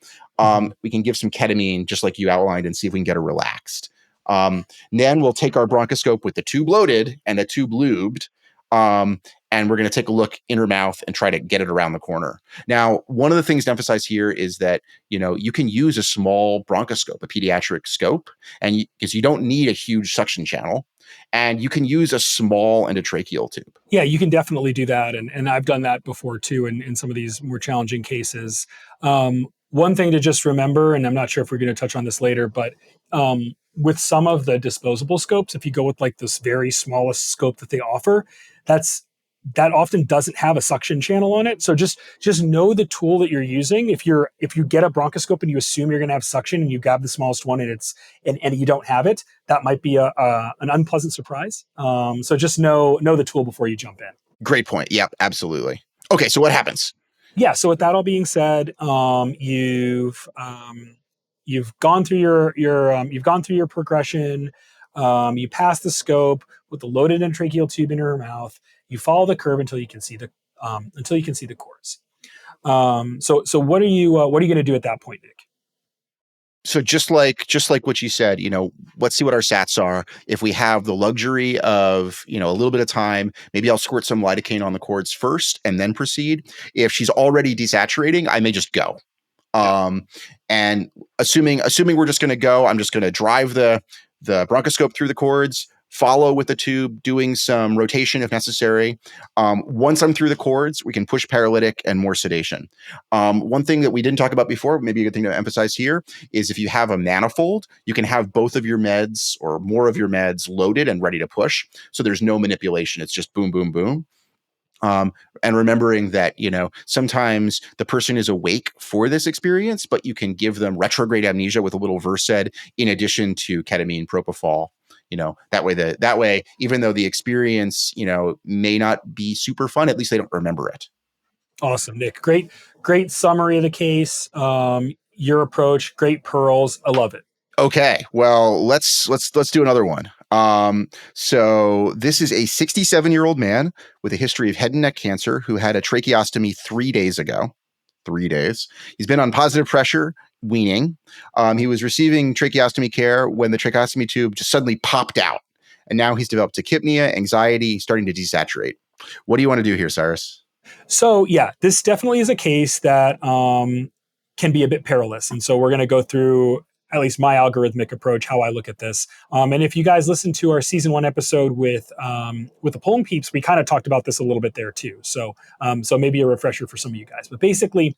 We can give some ketamine, just like you outlined, and see if we can get her relaxed. Then we'll take our bronchoscope with the tube loaded and the tube lubed, and we're going to take a look in her mouth and try to get it around the corner. Now, one of the things to emphasize here is that, you can use a small bronchoscope, a pediatric scope, and because you don't need a huge suction channel, and you can use a small endotracheal tube. Yeah, you can definitely do that. And I've done that before too in some of these more challenging cases. One thing to just remember, and I'm not sure if we're going to touch on this later, but with some of the disposable scopes, if you go with like this very smallest scope that they offer, that often doesn't have a suction channel on it. So just know the tool that you're using. If you get a bronchoscope and you assume you're going to have suction and you grab the smallest one and and you don't have it, that might be an unpleasant surprise. So just know the tool before you jump in. Great point. Yeah, absolutely. Okay, so what happens? Yeah. So with that all being said, you've gone through your progression. You pass the scope with the loaded endotracheal tube in her mouth. You follow the curve until you can see the cords. So what are you going to do at that point, Nick? So just like what you said, let's see what our sats are. If we have the luxury of, a little bit of time, maybe I'll squirt some lidocaine on the cords first and then proceed. If she's already desaturating, I may just go. And assuming we're just going to go, I'm just going to drive the bronchoscope through the cords, follow with the tube, doing some rotation if necessary. Once I'm through the cords, we can push paralytic and more sedation. One thing that we didn't talk about before, maybe a good thing to emphasize here, is if you have a manifold, you can have both of your meds or more of your meds loaded and ready to push. So there's no manipulation. It's just boom, boom, boom. And remembering that, sometimes the person is awake for this experience, but you can give them retrograde amnesia with a little Versed in addition to ketamine, propofol. That way, even though the experience, may not be super fun, at least they don't remember it. Awesome, Nick. Great summary of the case. Your approach, great pearls. I love it. Okay, well, let's do another one. So this is a 67-year-old man with a history of head and neck cancer who had a tracheostomy 3 days ago. 3 days. He's been on positive pressure, weaning. He was receiving tracheostomy care when the tracheostomy tube just suddenly popped out. And now he's developed tachypnea, anxiety, starting to desaturate. What do you want to do here, Cyrus? So yeah, this definitely is a case that can be a bit perilous. And so we're going to go through at least my algorithmic approach, how I look at this. And if you guys listen to our season 1 episode with the Pulling Peeps, we kind of talked about this a little bit there too. So maybe a refresher for some of you guys. But basically,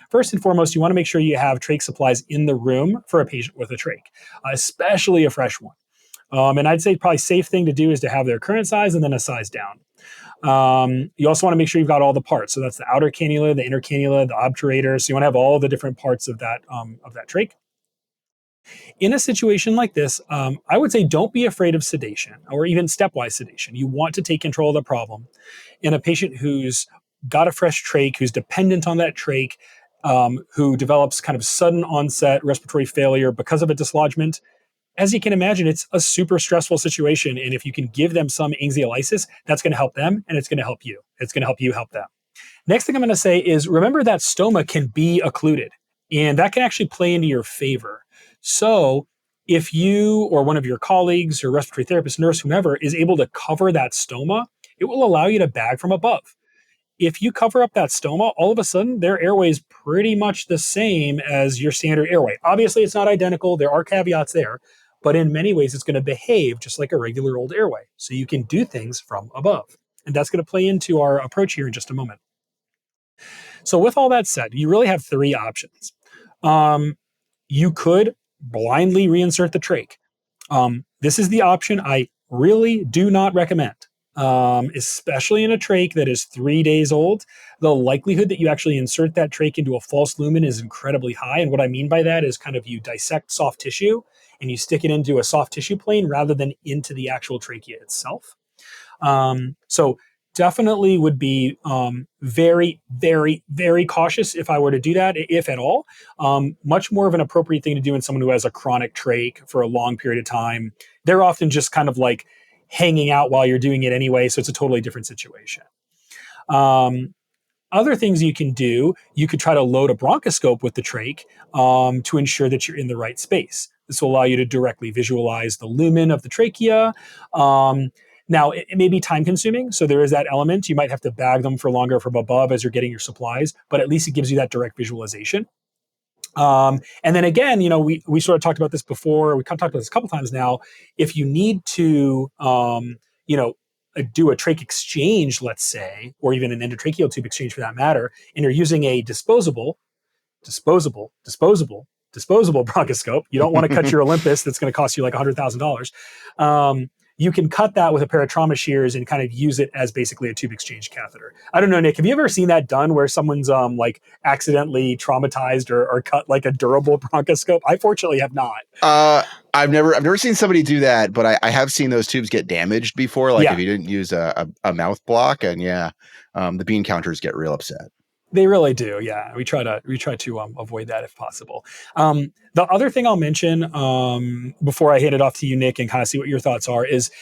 first and foremost, you want to make sure you have trach supplies in the room for a patient with a trach, especially a fresh one. And I'd say probably safe thing to do is to have their current size and then a size down. You also want to make sure you've got all the parts. So that's the outer cannula, the inner cannula, the obturator. So you want to have all the different parts of that trach. In a situation like this, I would say don't be afraid of sedation or even stepwise sedation. You want to take control of the problem. In a patient who's got a fresh trach, who's dependent on that trach, who develops kind of sudden onset respiratory failure because of a dislodgement, as you can imagine, it's a super stressful situation. And if you can give them some anxiolysis, that's going to help them and it's going to help you. It's going to help you help them. Next thing I'm going to say is remember that stoma can be occluded and that can actually play into your favor. So if you or one of your colleagues or respiratory therapist, nurse, whomever is able to cover that stoma, it will allow you to bag from above. If you cover up that stoma, all of a sudden their airway is pretty much the same as your standard airway. Obviously, it's not identical. There are caveats there, but in many ways, it's going to behave just like a regular old airway. So you can do things from above. And that's going to play into our approach here in just a moment. So with all that said, you really have three options. You could blindly reinsert the trach. This is the option I really do not recommend, especially in a trach that is 3 days old. The likelihood that you actually insert that trach into a false lumen is incredibly high. And what I mean by that is kind of you dissect soft tissue and you stick it into a soft tissue plane rather than into the actual trachea itself. So definitely would be very, very, very cautious if I were to do that, if at all. Much more of an appropriate thing to do in someone who has a chronic trach for a long period of time. They're often just kind of like hanging out while you're doing it anyway, so it's a totally different situation. Other things you can do, you could try to load a bronchoscope with the trach to ensure that you're in the right space. This will allow you to directly visualize the lumen of the trachea. Now, it may be time consuming, so there is that element. You might have to bag them for longer from above as you're getting your supplies, but at least it gives you that direct visualization. And then again, we sort of talked about this before. We talked about this a couple times now. If you need to, do a trach exchange, let's say, or even an endotracheal tube exchange for that matter, and you're using a disposable bronchoscope, you don't want to cut your Olympus that's going to cost you like $100,000. You can cut that with a pair of trauma shears and kind of use it as basically a tube exchange catheter. I don't know, Nick, have you ever seen that done where someone's like accidentally traumatized or cut like a durable bronchoscope? I fortunately have not. I've never seen somebody do that, but I have seen those tubes get damaged before. Like if you didn't use a mouth block, and the bean counters get real upset. They really do. Yeah. We try to avoid that if possible. The other thing I'll mention before I hand it off to you, Nick, and kind of see what your thoughts are is,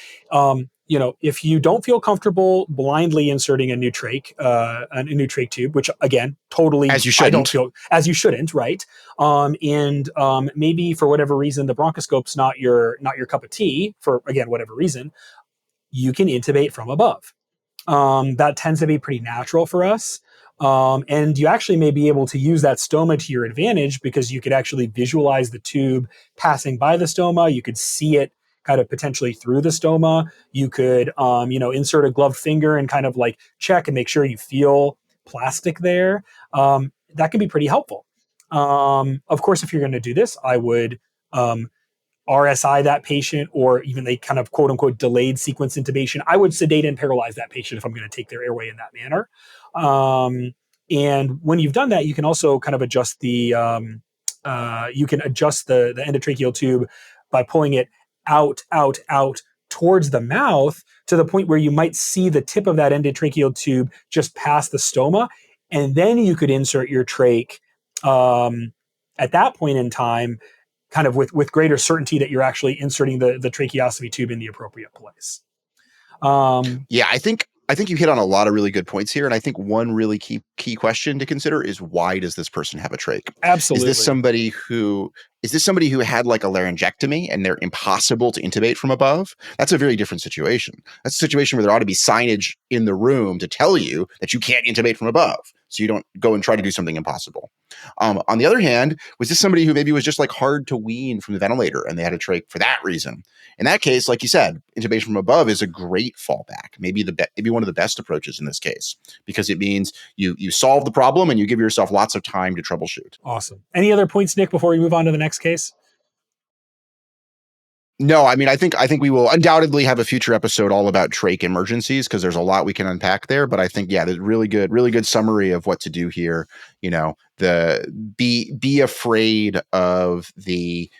if you don't feel comfortable blindly inserting a new trach tube, which again, totally, as you shouldn't, as you shouldn't, right? And maybe for whatever reason, the bronchoscope's not your cup of tea for, again, whatever reason, you can intubate from above. That tends to be pretty natural for us. And you actually may be able to use that stoma to your advantage because you could actually visualize the tube passing by the stoma. You could see it kind of potentially through the stoma. You could, insert a gloved finger and kind of like check and make sure you feel plastic there. That can be pretty helpful. Of course, if you're going to do this, I would RSI that patient, or even they kind of quote unquote delayed sequence intubation. I would sedate and paralyze that patient if I'm going to take their airway in that manner. And when you've done that, you can also kind of adjust the endotracheal tube by pulling it out towards the mouth to the point where you might see the tip of that endotracheal tube just past the stoma. And then you could insert your trach at that point in time, kind of with greater certainty that you're actually inserting the tracheostomy tube in the appropriate place. I think you hit on a lot of really good points here. And I think one really key question to consider is, why does this person have a trach? Absolutely. Is this somebody who had like a laryngectomy and they're impossible to intubate from above? That's a very different situation. That's a situation where there ought to be signage in the room to tell you that you can't intubate from above, so you don't go and try to do something impossible. On the other hand, was this somebody who maybe was just like hard to wean from the ventilator and they had a trach for that reason? In that case, like you said, intubation from above is a great fallback. Maybe one of the best approaches in this case, because it means you solve the problem and you give yourself lots of time to troubleshoot. Awesome. Any other points, Nick, before we move on to the next case? No, I mean, I think we will undoubtedly have a future episode all about trach emergencies, because there's a lot we can unpack there. But I think, there's really good summary of what to do here. Be afraid of the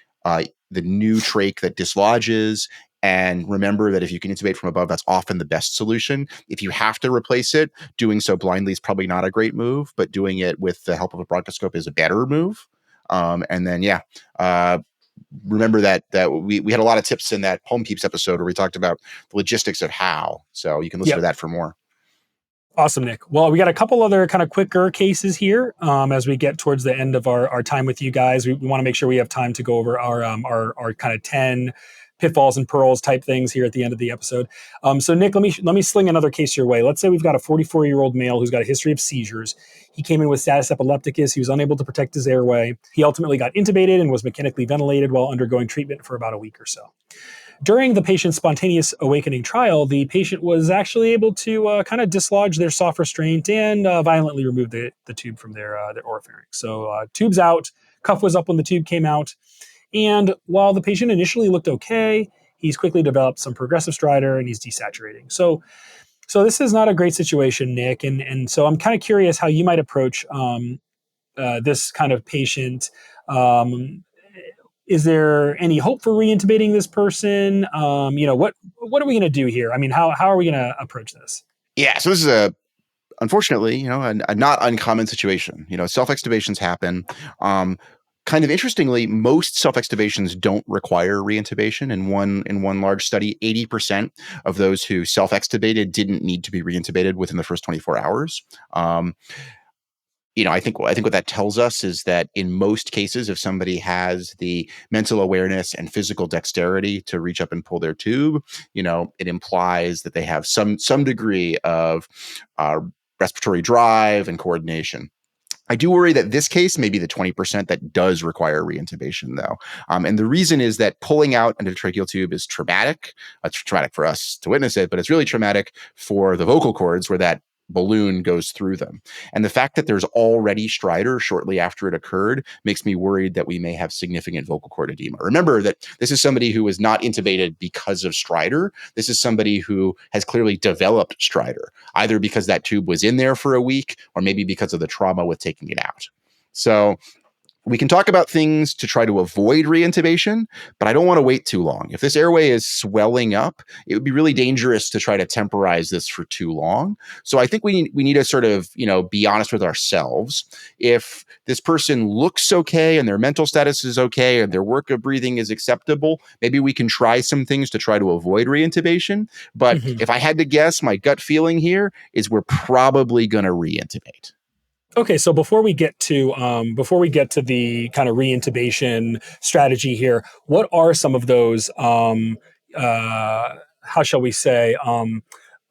new trach that dislodges, and remember that if you can intubate from above, that's often the best solution. If you have to replace it, doing so blindly is probably not a great move, but doing it with the help of a bronchoscope is a better move. And then, remember that we had a lot of tips in that Home Peeps episode where we talked about the logistics of how. So you can listen to that for more. Awesome, Nick. Well, we got a couple other kind of quicker cases here as we get towards the end of our time with you guys. We want to make sure we have time to go over our kind of 10 pitfalls and pearls type things here at the end of the episode. So, Nick, let me sling another case your way. Let's say we've got a 44-year-old male who's got a history of seizures. He came in with status epilepticus. He was unable to protect his airway. He ultimately got intubated and was mechanically ventilated while undergoing treatment for about a week or so. During the patient's spontaneous awakening trial, the patient was actually able to kind of dislodge their soft restraint and violently remove the tube from their oropharynx. So tube's out, cuff was up when the tube came out. And while the patient initially looked okay, he's quickly developed some progressive stridor and he's desaturating. So this is not a great situation, Nick. And so I'm kind of curious how you might approach this kind of patient. Is there any hope for reintubating this person? What are we going to do here? I mean, how are we going to approach this? Yeah, so this is unfortunately, a not uncommon situation. Self-extubations happen. Kind of interestingly, most self-extubations don't require reintubation. In one large study, 80% of those who self-extubated didn't need to be reintubated within the first 24 hours. I think what that tells us is that in most cases, if somebody has the mental awareness and physical dexterity to reach up and pull their tube, it implies that they have some degree of respiratory drive and coordination. I do worry that this case may be the 20% that does require reintubation, though. And the reason is that pulling out an endotracheal tube is traumatic. It's traumatic for us to witness it, but it's really traumatic for the vocal cords where that balloon goes through them. And the fact that there's already stridor shortly after it occurred makes me worried that we may have significant vocal cord edema. Remember that this is somebody who was not intubated because of stridor. This is somebody who has clearly developed stridor, either because that tube was in there for a week or maybe because of the trauma with taking it out. So we can talk about things to try to avoid reintubation, but I don't want to wait too long. If this airway is swelling up, it would be really dangerous to try to temporize this for too long. So I think we need to sort of, be honest with ourselves. If this person looks okay and their mental status is okay and their work of breathing is acceptable, maybe we can try some things to try to avoid reintubation. But if I had to guess, my gut feeling here is we're probably going to reintubate. Okay, so before we get to the kind of reintubation strategy here, what are some of those how shall we say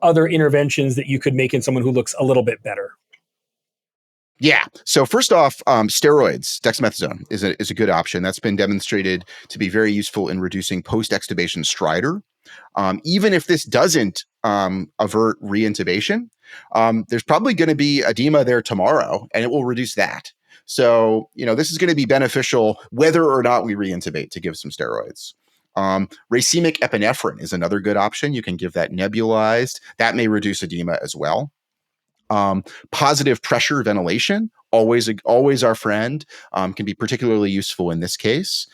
other interventions that you could make in someone who looks a little bit better? Yeah. So first off, steroids, dexamethasone is a good option. That's been demonstrated to be very useful in reducing post-extubation stridor. Even if this doesn't avert reintubation, there's probably going to be edema there tomorrow, and it will reduce that. So, this is going to be beneficial whether or not we reintubate to give some steroids. Racemic epinephrine is another good option. You can give that nebulized. That may reduce edema as well. Positive pressure ventilation, always our friend, can be particularly useful in this case.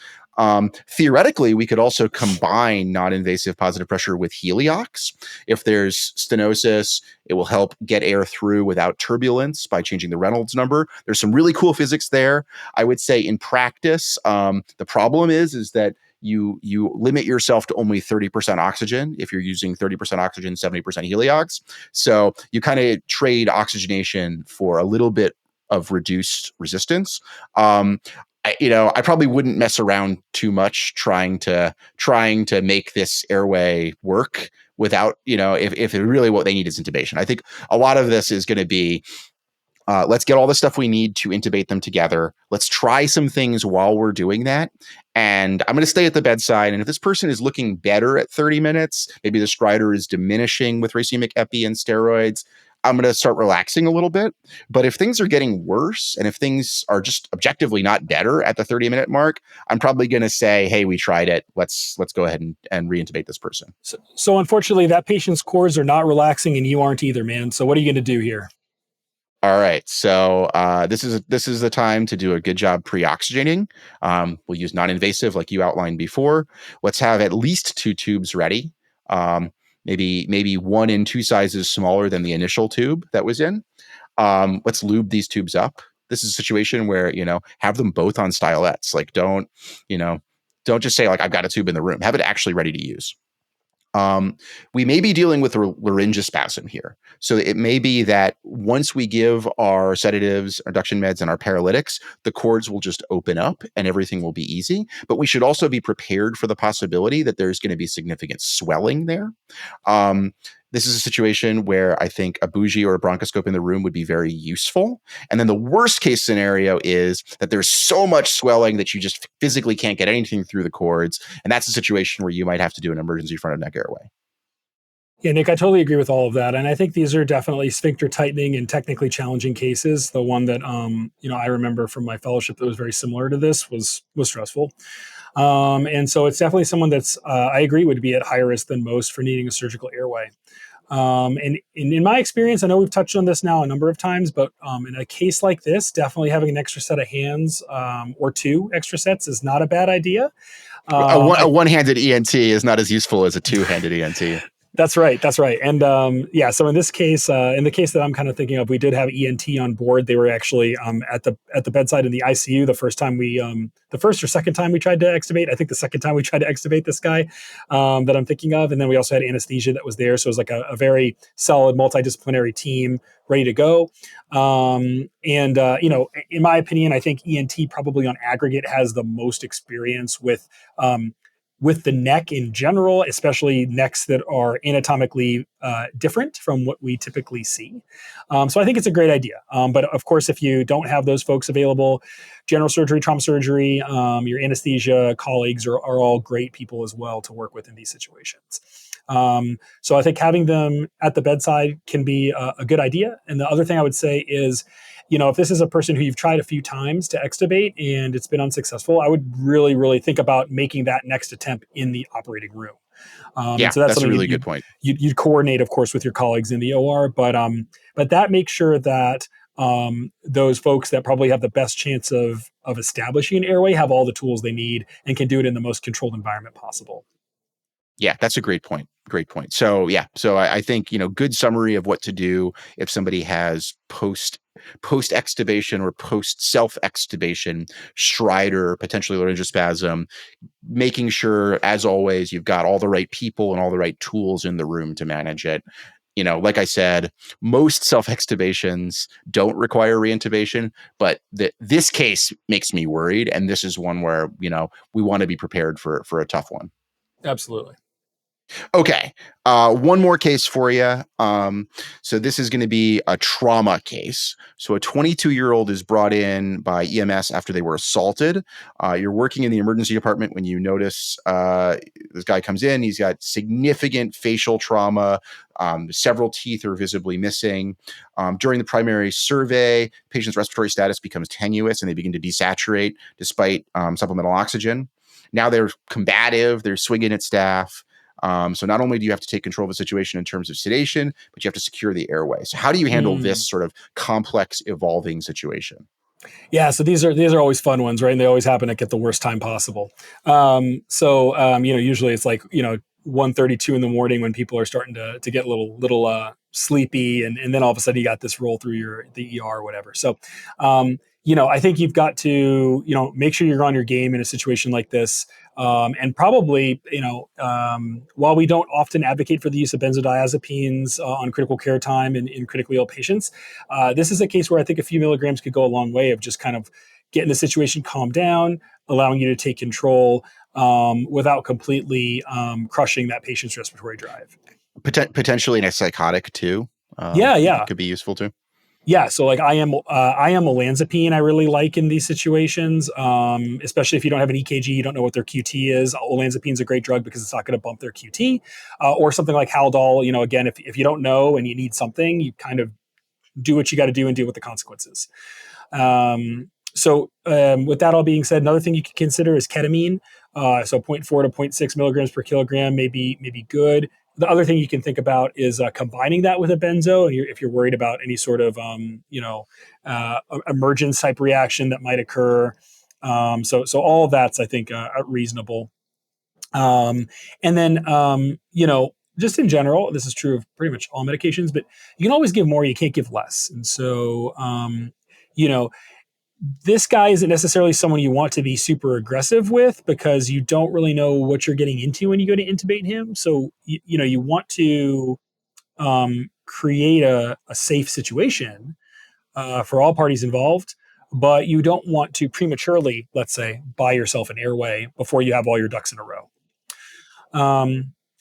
Theoretically, we could also combine non-invasive positive pressure with heliox. If there's stenosis, it will help get air through without turbulence by changing the Reynolds number. There's some really cool physics there. I would say in practice, the problem is that you limit yourself to only 30% oxygen if you're using 30% oxygen, 70% heliox. So you kind of trade oxygenation for a little bit of reduced resistance. I probably wouldn't mess around too much trying to make this airway work without, if really what they need is intubation. I think a lot of this is going to be, let's get all the stuff we need to intubate them together. Let's try some things while we're doing that. And I'm going to stay at the bedside. And if this person is looking better at 30 minutes, maybe the stridor is diminishing with racemic epi and steroids, I'm going to start relaxing a little bit. But if things are getting worse and if things are just objectively not better at the 30-minute mark, I'm probably going to say, hey, we tried it. Let's go ahead and reintubate this person. So unfortunately, that patient's cords are not relaxing and you aren't either, man. So what are you going to do here? All right. So this is the time to do a good job pre-oxygenating. We'll use non-invasive like you outlined before. Let's have at least 2 tubes ready. Maybe 1 and 2 sizes smaller than the initial tube that was in. Let's lube these tubes up. This is a situation where, have them both on stylets. Like don't just say like, I've got a tube in the room. Have it actually ready to use. We may be dealing with a laryngospasm here. So it may be that once we give our sedatives, reduction meds, and our paralytics, the cords will just open up and everything will be easy. But we should also be prepared for the possibility that there's going to be significant swelling there. This is a situation where I think a bougie or a bronchoscope in the room would be very useful. And then the worst case scenario is that there's so much swelling that you just physically can't get anything through the cords. And that's a situation where you might have to do an emergency front of neck airway. Yeah, Nick, I totally agree with all of that. And I think these are definitely sphincter tightening and technically challenging cases. The one that, I remember from my fellowship that was very similar to this was stressful. And so it's definitely someone that's, I agree, would be at higher risk than most for needing a surgical airway. And in my experience, I know we've touched on this now a number of times, but in a case like this, definitely having an extra set of hands or two extra sets is not a bad idea. A one-handed ENT is not as useful as a two-handed ENT. That's right. And so in this case, in the case that I'm kind of thinking of, we did have ENT on board. They were actually at the bedside in the ICU the first or second time we tried to extubate. I think the second time we tried to extubate this guy that I'm thinking of, and then we also had anesthesia that was there. So it was like a very solid multidisciplinary team ready to go. In my opinion, I think ENT probably on aggregate has the most experience with the neck in general, especially necks that are anatomically different from what we typically see. So I think it's a great idea. But of course, if you don't have those folks available, general surgery, trauma surgery, your anesthesia colleagues are all great people as well to work with in these situations. So I think having them at the bedside can be a good idea. And the other thing I would say is, if this is a person who you've tried a few times to extubate and it's been unsuccessful, I would really, really think about making that next attempt in the operating room. So that's a really good point. You'd coordinate, of course, with your colleagues in the OR, but that makes sure that those folks that probably have the best chance of establishing an airway have all the tools they need and can do it in the most controlled environment possible. Yeah, that's a great point. Great point. So I think, good summary of what to do if somebody has post extubation or post self extubation stridor, potentially laryngospasm, making sure, as always, you've got all the right people and all the right tools in the room to manage it. Like I said, most self extubations don't require reintubation, but this case makes me worried. And this is one where, we want to be prepared for a tough one. Absolutely. Okay. One more case for you. So this is going to be a trauma case. So a 22-year-old is brought in by EMS after they were assaulted. You're working in the emergency department when you notice this guy comes in. He's got significant facial trauma. Several teeth are visibly missing. During the primary survey, patient's respiratory status becomes tenuous and they begin to desaturate despite supplemental oxygen. Now they're combative. They're swinging at staff. So not only do you have to take control of the situation in terms of sedation, but you have to secure the airway. So how do you handle this sort of complex, evolving situation? Yeah, so these are always fun ones, right? And they always happen at the worst time possible. Usually it's like 1:32 in the morning when people are starting to get a little sleepy, and then all of a sudden you got this roll through the ER or whatever. So I think you've got to make sure you're on your game in a situation like this. And probably, while we don't often advocate for the use of benzodiazepines on critical care time in critically ill patients, this is a case where I think a few milligrams could go a long way of just kind of getting the situation calmed down, allowing you to take control without completely crushing that patient's respiratory drive. Potentially in a psychotic too. Yeah. Could be useful too. Yeah, so like I am olanzapine I really like in these situations, especially if you don't have an EKG, you don't know what their QT is. Olanzapine is a great drug because it's not going to bump their QT, or something like Haldol. Again, if you don't know and you need something, you kind of do what you got to do and deal with the consequences. With that all being said, another thing you can consider is ketamine. So 0.4 to 0.6 milligrams per kilogram may be good. The other thing you can think about is combining that with a benzo if you're worried about any sort of emergence type reaction that might occur. So all of that's, I think, reasonable. And then just in general, this is true of pretty much all medications, but you can always give more. You can't give less. And so this guy isn't necessarily someone you want to be super aggressive with because you don't really know what you're getting into when you go to intubate him. So you want to create a safe situation for all parties involved, but you don't want to prematurely, let's say, buy yourself an airway before you have all your ducks in a row.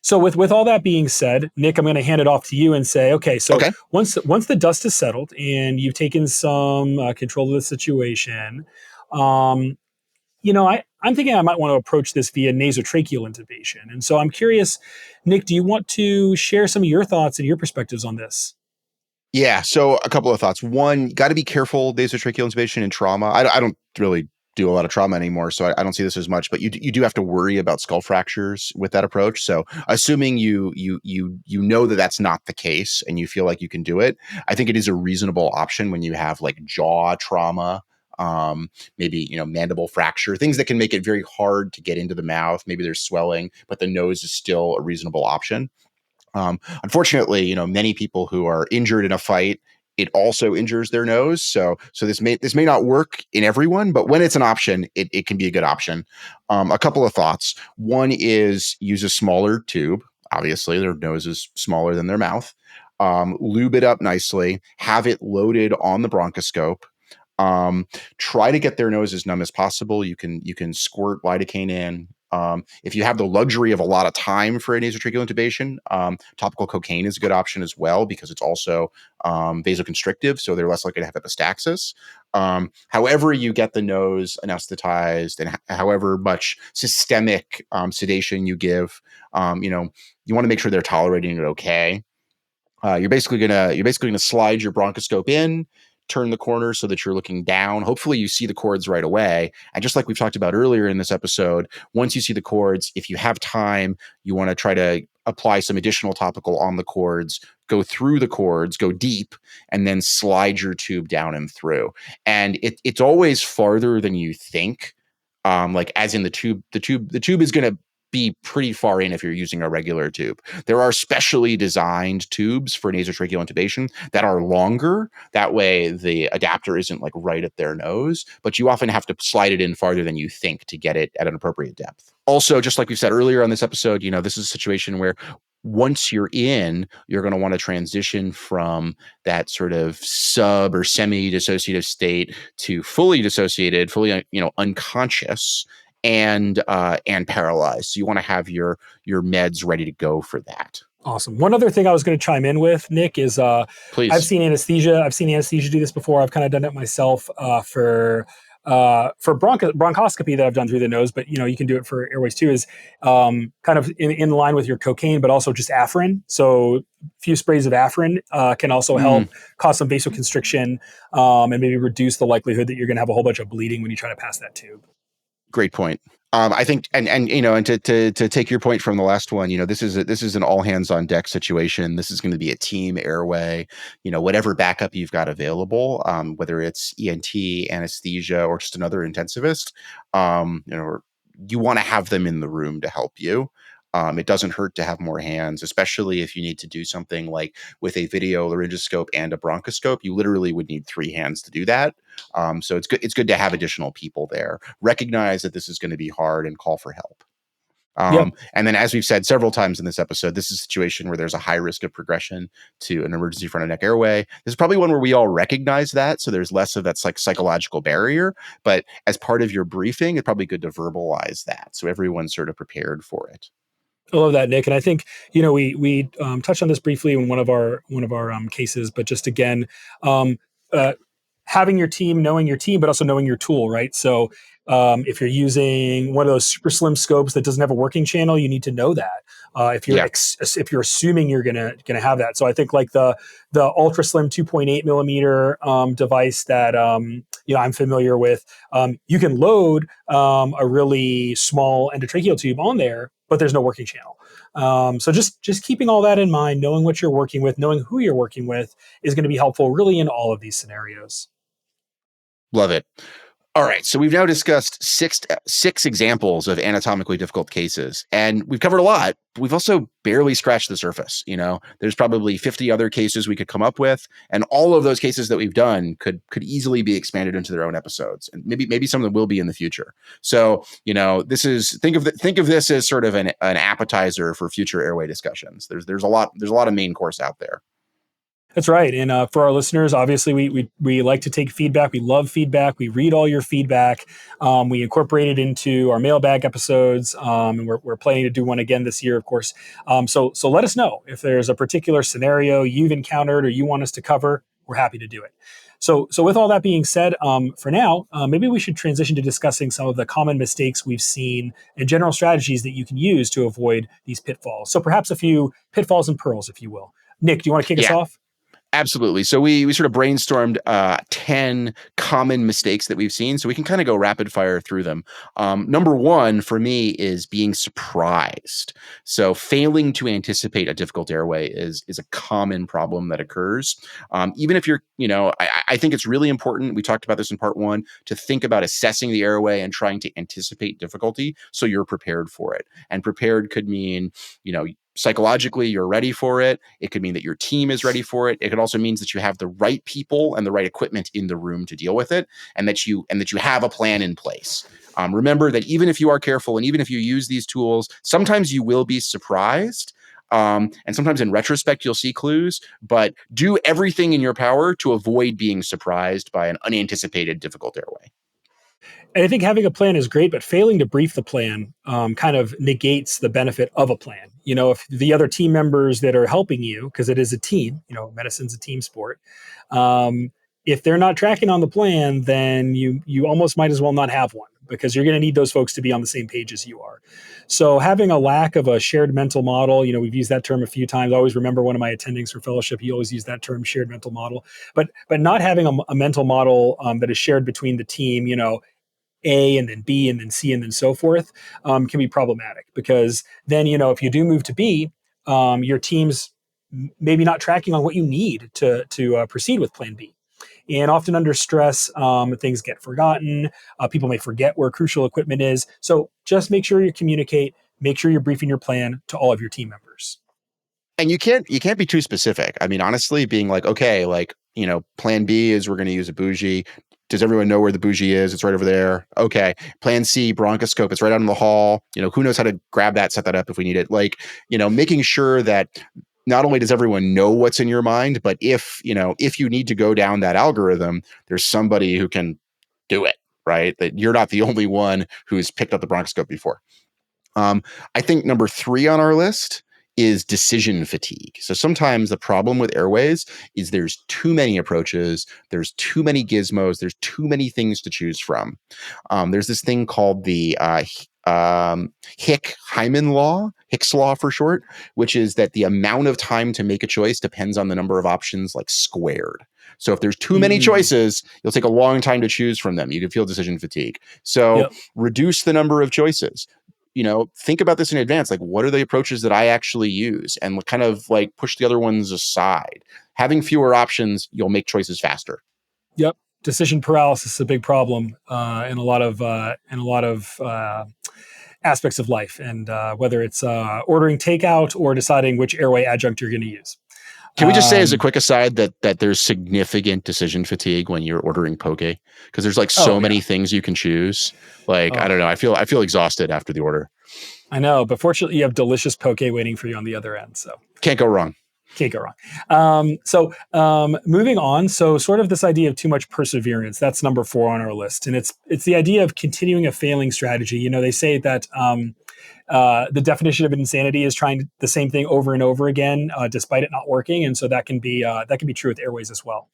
So with all that being said, Nick, I'm going to hand it off to you and say, okay, so Okay. once the dust is settled and you've taken some control of the situation, I'm thinking I might want to approach this via nasotracheal intubation. And so I'm curious, Nick, do you want to share some of your thoughts and your perspectives on this? Yeah. So a couple of thoughts. One, got to be careful nasotracheal intubation and trauma. I don't really do a lot of trauma anymore, so I don't see this as much. But you do have to worry about skull fractures with that approach. So assuming you know that that's not the case and you feel like you can do it, I think it is a reasonable option when you have like jaw trauma. Maybe mandible fracture, things that can make it very hard to get into the mouth. Maybe there's swelling, but the nose is still a reasonable option. Unfortunately, many people who are injured in a fight, it also injures their nose. So this may not work in everyone, but when it's an option, it can be a good option. A couple of thoughts. One is use a smaller tube. Obviously, their nose is smaller than their mouth. Lube it up nicely. Have it loaded on the bronchoscope. Try to get their nose as numb as possible. You can squirt lidocaine in. If you have the luxury of a lot of time for a nasotracheal intubation, topical cocaine is a good option as well because it's also vasoconstrictive, so they're less likely to have epistaxis. However you get the nose anesthetized and however much systemic sedation you give, you want to make sure they're tolerating it okay. You're basically gonna slide your bronchoscope in, turn the corner so that you're looking down. Hopefully you see the cords right away. And just like we've talked about earlier in this episode, once you see the cords, if you have time, you want to try to apply some additional topical on the cords, go through the cords, go deep, and then slide your tube down and through. And it's always farther than you think. Like as in the tube is going to be pretty far in if you're using a regular tube. There are specially designed tubes for nasotracheal intubation that are longer. That way the adapter isn't like right at their nose, but you often have to slide it in farther than you think to get it at an appropriate depth. Also, just like we said earlier on this episode, this is a situation where once you're in, you're going to want to transition from that sort of sub or semi-dissociative state to fully dissociated, fully, unconscious and paralyzed. So you want to have your meds ready to go for that. Awesome. One other thing I was going to chime in with, Nick, is Please. I've seen anesthesia do this before. I've kind of done it myself for bronchoscopy that I've done through the nose, but you can do it for airways too, is kind of in line with your cocaine, but also just Afrin. So a few sprays of Afrin can also help cause some vasoconstriction and maybe reduce the likelihood that you're going to have a whole bunch of bleeding when you try to pass that tube. Great point. I think, and to take your point from the last one, this is an all hands on deck situation. This is going to be a team airway, whatever backup you've got available, whether it's ENT, anesthesia, or just another intensivist, you want to have them in the room to help you. It doesn't hurt to have more hands, especially if you need to do something like with a video laryngoscope and a bronchoscope. You literally would need 3 hands to do that. So it's good to have additional people there. Recognize that this is going to be hard and call for help. And then, as we've said several times in this episode, this is a situation where there's a high risk of progression to an emergency front and neck airway. This is probably one where we all recognize that, so there's less of that psychological barrier. But as part of your briefing, it's probably good to verbalize that so everyone's sort of prepared for it. I love that, Nick. And I think, we touched on this briefly in one of our cases, but just again, having your team, knowing your team, but also knowing your tool, right? So if you're using one of those super slim scopes that doesn't have a working channel, you need to know that. If you're assuming you're gonna have that, so I think like the ultra slim 2.8 millimeter device that I'm familiar with, you can load a really small endotracheal tube on there, but there's no working channel. So just keeping all that in mind, knowing what you're working with, knowing who you're working with is going to be helpful really in all of these scenarios. Love it. All right, so we've now discussed six examples of anatomically difficult cases, and we've covered a lot. But we've also barely scratched the surface. There's probably 50 other cases we could come up with, and all of those cases that we've done could easily be expanded into their own episodes, and maybe some of them will be in the future. So this is think of this as sort of an appetizer for future airway discussions. There's a lot of main course out there. That's right. And for our listeners, obviously, we like to take feedback. We love feedback. We read all your feedback. We incorporate it into our mailbag episodes, and we're planning to do one again this year, of course. So let us know if there's a particular scenario you've encountered or you want us to cover. We're happy to do it. So with all that being said, for now, maybe we should transition to discussing some of the common mistakes we've seen and general strategies that you can use to avoid these pitfalls. So perhaps a few pitfalls and pearls, if you will. Nick, do you want to kick us off? Absolutely. So we sort of brainstormed 10 common mistakes that we've seen, so we can kind of go rapid fire through them. Number one for me is being surprised. So failing to anticipate a difficult airway is a common problem that occurs. Even if you're, I think it's really important, we talked about this in part one, to think about assessing the airway and trying to anticipate difficulty so you're prepared for it. And prepared could mean, psychologically you're ready for it. It could mean that your team is ready for it. It could also mean that you have the right people and the right equipment in the room to deal with it, and that you have a plan in place. Remember that even if you are careful and even if you use these tools, sometimes you will be surprised. And sometimes in retrospect, you'll see clues, but do everything in your power to avoid being surprised by an unanticipated difficult airway. And I think having a plan is great, but failing to brief the plan kind of negates the benefit of a plan. If the other team members that are helping you, because it is a team, medicine's a team sport, if they're not tracking on the plan, then you almost might as well not have one, because you're going to need those folks to be on the same page as you are. So having a lack of a shared mental model, we've used that term a few times. I always remember one of my attendings for fellowship, he always used that term, shared mental model. But not having a mental model that is shared between the team, A and then B and then C and then so forth, can be problematic, because then, if you do move to B, your team's maybe not tracking on what you need to proceed with plan B. And often under stress, things get forgotten. People may forget where crucial equipment is. So just make sure you communicate, make sure you're briefing your plan to all of your team members. And you can't be too specific. I mean, honestly, being like, okay, plan B is we're going to use a bougie. Does everyone know where the bougie is? It's right over there. Okay. Plan C, bronchoscope. It's right out in the hall. Who knows how to grab that, set that up if we need it. Making sure that not only does everyone know what's in your mind, but if you need to go down that algorithm, there's somebody who can do it, right? That you're not the only one who's picked up the bronchoscope before. I think number 3 on our list is decision fatigue. So sometimes the problem with airways is there's too many approaches, there's too many gizmos, there's too many things to choose from. There's this thing called the Hick-Hyman law, Hick's law for short, which is that the amount of time to make a choice depends on the number of options, squared. So if there's too many choices, you'll take a long time to choose from them. You can feel decision fatigue. So reduce the number of choices. Think about this in advance. What are the approaches that I actually use, and kind of push the other ones aside. Having fewer options, you'll make choices faster. Yep. Decision paralysis is a big problem in a lot of aspects of life, and whether it's ordering takeout or deciding which airway adjunct you're going to use. Can we just say as a quick aside that there's significant decision fatigue when you're ordering poke, because there's so many things you can choose. I don't know. I feel exhausted after the order. I know, but fortunately you have delicious poke waiting for you on the other end. So can't go wrong. Can't go wrong. Moving on. So sort of this idea of too much perseverance, that's number 4 on our list. And it's the idea of continuing a failing strategy. They say that the definition of insanity is trying the same thing over and over again, despite it not working. And so that can be true with airways as well.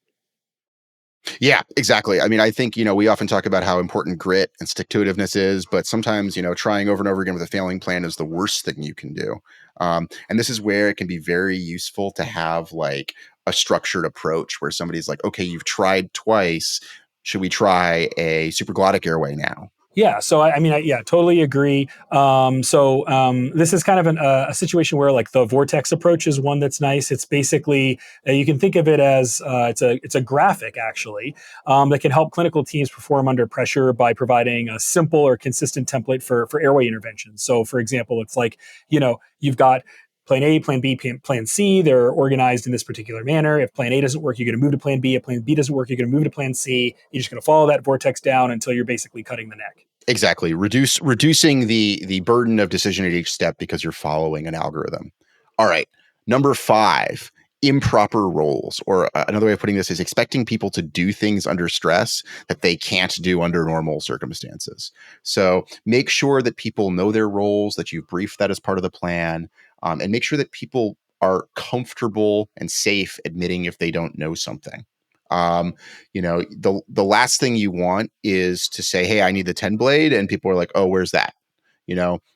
Yeah, exactly. I mean, I think, we often talk about how important grit and stick-to-itiveness is, but sometimes, trying over and over again with a failing plan is the worst thing you can do. And this is where it can be very useful to have a structured approach where somebody's like, okay, you've tried twice. Should we try a supraglottic airway now? Yeah, so I mean, yeah, totally agree. This is kind of a situation where like the vortex approach is one that's nice. It's basically you can think of it as it's a graphic actually that can help clinical teams perform under pressure by providing a simple or consistent template for airway interventions. So, for example, it's like you've got Plan A, Plan B, Plan C. They're organized in this particular manner. If Plan A doesn't work, you're going to move to Plan B. If Plan B doesn't work, you're going to move to Plan C. You're just going to follow that vortex down until you're basically cutting the neck. Exactly. Reducing the burden of decision at each step because you're following an algorithm. All right. Number 5, improper roles, or another way of putting this is expecting people to do things under stress that they can't do under normal circumstances. So make sure that people know their roles, that you've briefed that as part of the plan, and make sure that people are comfortable and safe admitting if they don't know something. The last thing you want is to say, hey, I need the 10 blade. And people are like, oh, where's that?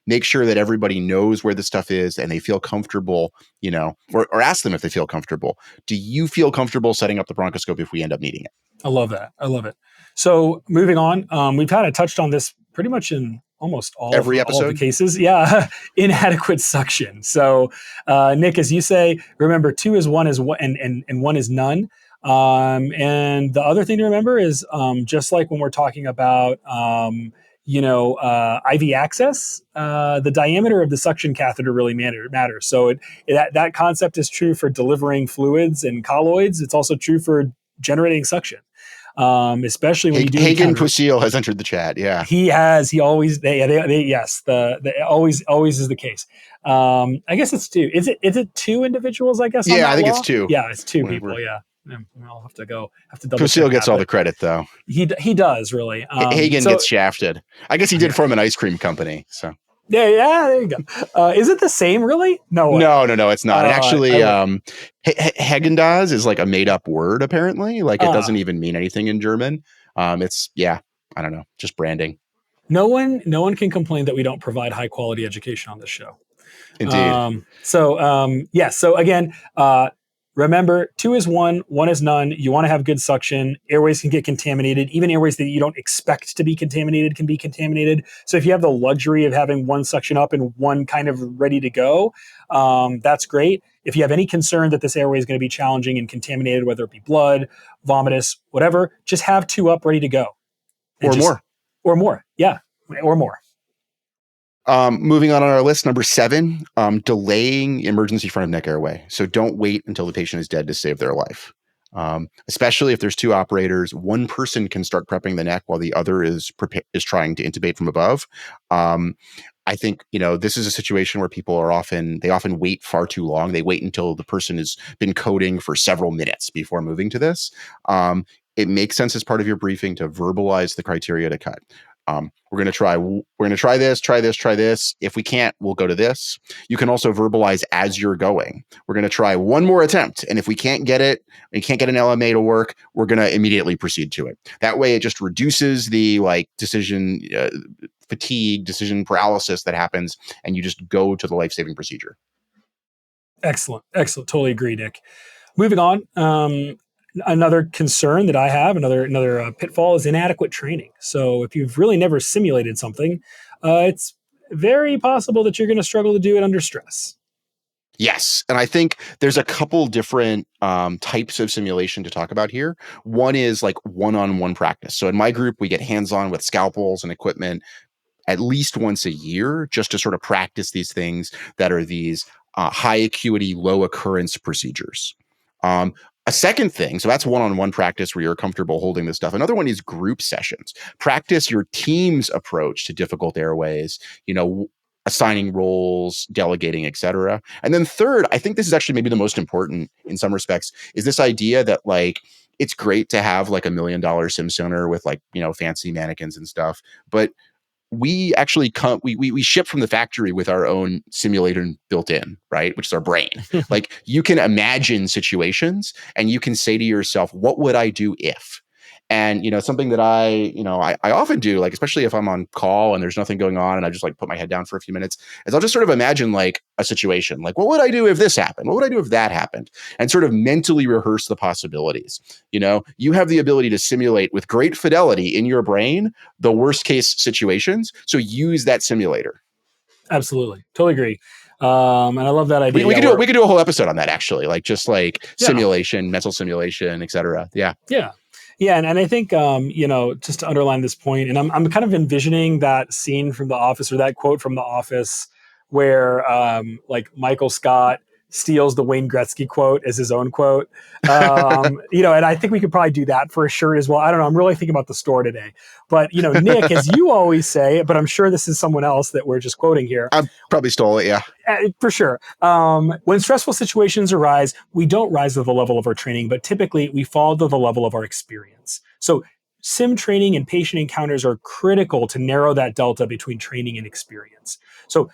Make sure that everybody knows where the stuff is and they feel comfortable, or ask them if they feel comfortable. Do you feel comfortable setting up the bronchoscope if we end up needing it? I love that. I love it. So moving on, we've kind of touched on this pretty much in almost all of the cases. Yeah. Inadequate suction. So Nick, as you say, remember 2 is 1 is one and 1 is none. And the other thing to remember is just like when we're talking about IV access, the diameter of the suction catheter really matters. So that concept is true for delivering fluids and colloids. It's also true for generating suction, especially when you do. Hagen Pusil has entered the chat. Yeah, he has. He always. Yes. Always is the case. I guess it's 2. Is it 2 individuals? I guess. Yeah, I think it's 2. Yeah, it's 2 people. Yeah. I'll have to double. Pusil gets all the credit, though. He does really. Hagen gets shafted. I guess he did form an ice cream company. So yeah, there you go. Is it the same? Really? No. It's not. Actually, Häagen-Dazs is like a made up word. Apparently, like it doesn't even mean anything in German. I don't know, just branding. No one can complain that we don't provide high quality education on this show. Indeed. So again, remember 2 is 1, 1 is none. You want to have good suction. Airways can get contaminated. Even airways that you don't expect to be contaminated can be contaminated. So if you have the luxury of having 1 suction up and 1 kind of ready to go, that's great. If you have any concern that this airway is going to be challenging and contaminated, whether it be blood, vomitus, whatever, just have 2 up ready to go. Or more. Yeah. Or more. Moving on our list, number 7, delaying emergency front of neck airway. So don't wait until the patient is dead to save their life. Especially if there's 2 operators, one person can start prepping the neck while the other is trying to intubate from above. I think, this is a situation where people often wait far too long. They wait until the person has been coding for several minutes before moving to this. It makes sense as part of your briefing to verbalize the criteria to cut. We're going to try this. If we can't, we'll go to this. You can also verbalize as you're going. We're going to try one more attempt. And if we can't get it, we can't get an LMA to work, we're going to immediately proceed to it. That way it just reduces the decision fatigue, decision paralysis that happens, and you just go to the life-saving procedure. Excellent. Totally agree, Nick. Moving on. Another concern that I have, another pitfall, is inadequate training. So if you've really never simulated something, it's very possible that you're going to struggle to do it under stress. Yes. And I think there's a couple different types of simulation to talk about here. One is like one-on-one practice. So in my group, we get hands-on with scalpels and equipment at least once a year just to sort of practice these things that are these high acuity, low occurrence procedures. A second thing, so that's one-on-one practice where you're comfortable holding this stuff. Another one is group sessions. Practice your team's approach to difficult airways, assigning roles, delegating, etc. And then third, I think this is actually maybe the most important in some respects, is this idea that it's great to have like $1 million sim center with fancy mannequins and stuff, but we actually we ship from the factory with our own simulator built in, right? Which is our brain. You can imagine situations and you can say to yourself, what would I do if? And, something that I often do, like, especially if I'm on call and there's nothing going on and I just like put my head down for a few minutes, is I'll just sort of imagine like a situation, like, what would I do if this happened? What would I do if that happened? And sort of mentally rehearse the possibilities. You have the ability to simulate with great fidelity in your brain the worst case situations. So use that simulator. Absolutely. Totally agree. And I love that idea. We could do a whole episode on that, actually, like just like simulation, mental simulation, et cetera. Yeah. Yeah. Yeah. And I think, just to underline this point, and I'm kind of envisioning that scene from The Office, or that quote from The Office, where like Michael Scott steals the Wayne Gretzky quote as his own quote. And I think we could probably do that for a shirt as well. I don't know. I'm really thinking about the store today. But, Nick, as you always say, but I'm sure this is someone else that we're just quoting here. I probably stole it, yeah. For sure. When stressful situations arise, we don't rise to the level of our training, but typically we fall to the level of our experience. So sim training and patient encounters are critical to narrow that delta between training and experience. So,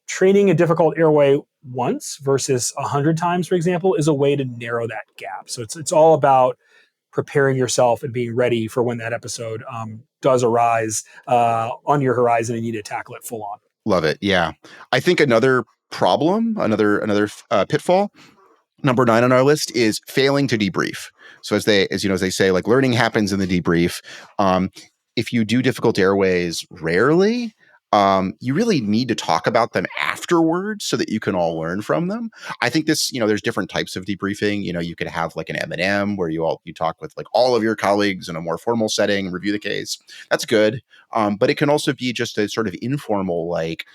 training a difficult airway once versus 100 times, for example, is a way to narrow that gap. So it's all about preparing yourself and being ready for when that episode does arise on your horizon and you need to tackle it full on. Love it. Yeah. I think another problem, another pitfall, number 9 on our list, is failing to debrief. So as they say, like, learning happens in the debrief. If you do difficult airways rarely, you really need to talk about them afterwards so that you can all learn from them. I think this, there's different types of debriefing. You could have like an M&M where you talk with like all of your colleagues in a more formal setting, review the case. That's good. But it can also be just a sort of informal, like,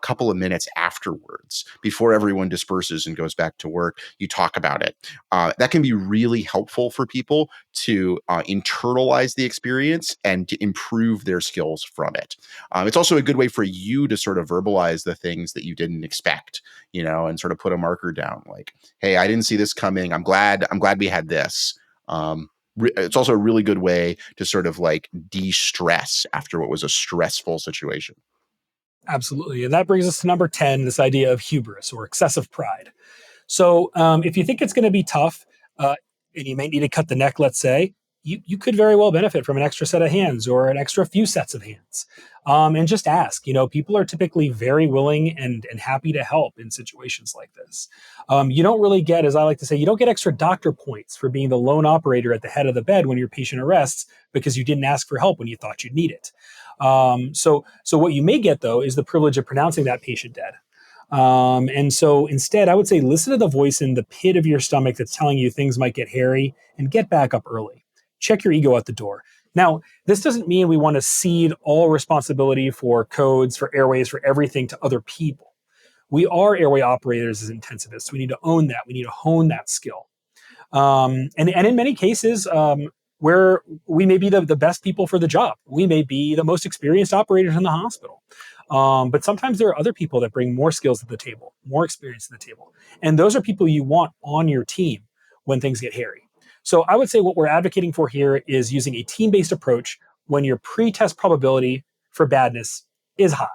couple of minutes afterwards before everyone disperses and goes back to work. You talk about it. That can be really helpful for people to internalize the experience and to improve their skills from it. It's also a good way for you to sort of verbalize the things that you didn't expect, and sort of put a marker down, like, hey, I didn't see this coming. I'm glad we had this. It's also a really good way to sort of like de-stress after what was a stressful situation. Absolutely. And that brings us to number 10, this idea of hubris or excessive pride. So if you think it's going to be tough and you might need to cut the neck, let's say, you could very well benefit from an extra set of hands or an extra few sets of hands. And just ask. People are typically very willing and happy to help in situations like this. You don't really get, as I like to say, you don't get extra doctor points for being the lone operator at the head of the bed when your patient arrests because you didn't ask for help when you thought you'd need it. So what you may get, though, is the privilege of pronouncing that patient dead. And so instead, I would say listen to the voice in the pit of your stomach that's telling you things might get hairy, and get back up early. Check your ego at the door. Now, this doesn't mean we want to cede all responsibility for codes, for airways, for everything to other people. We are airway operators as intensivists. We need to own that. We need to hone that skill. And in many cases, where we may be the best people for the job. We may be the most experienced operators in the hospital. But sometimes there are other people that bring more skills to the table, more experience to the table. And those are people you want on your team when things get hairy. So I would say what we're advocating for here is using a team-based approach when your pre-test probability for badness is high.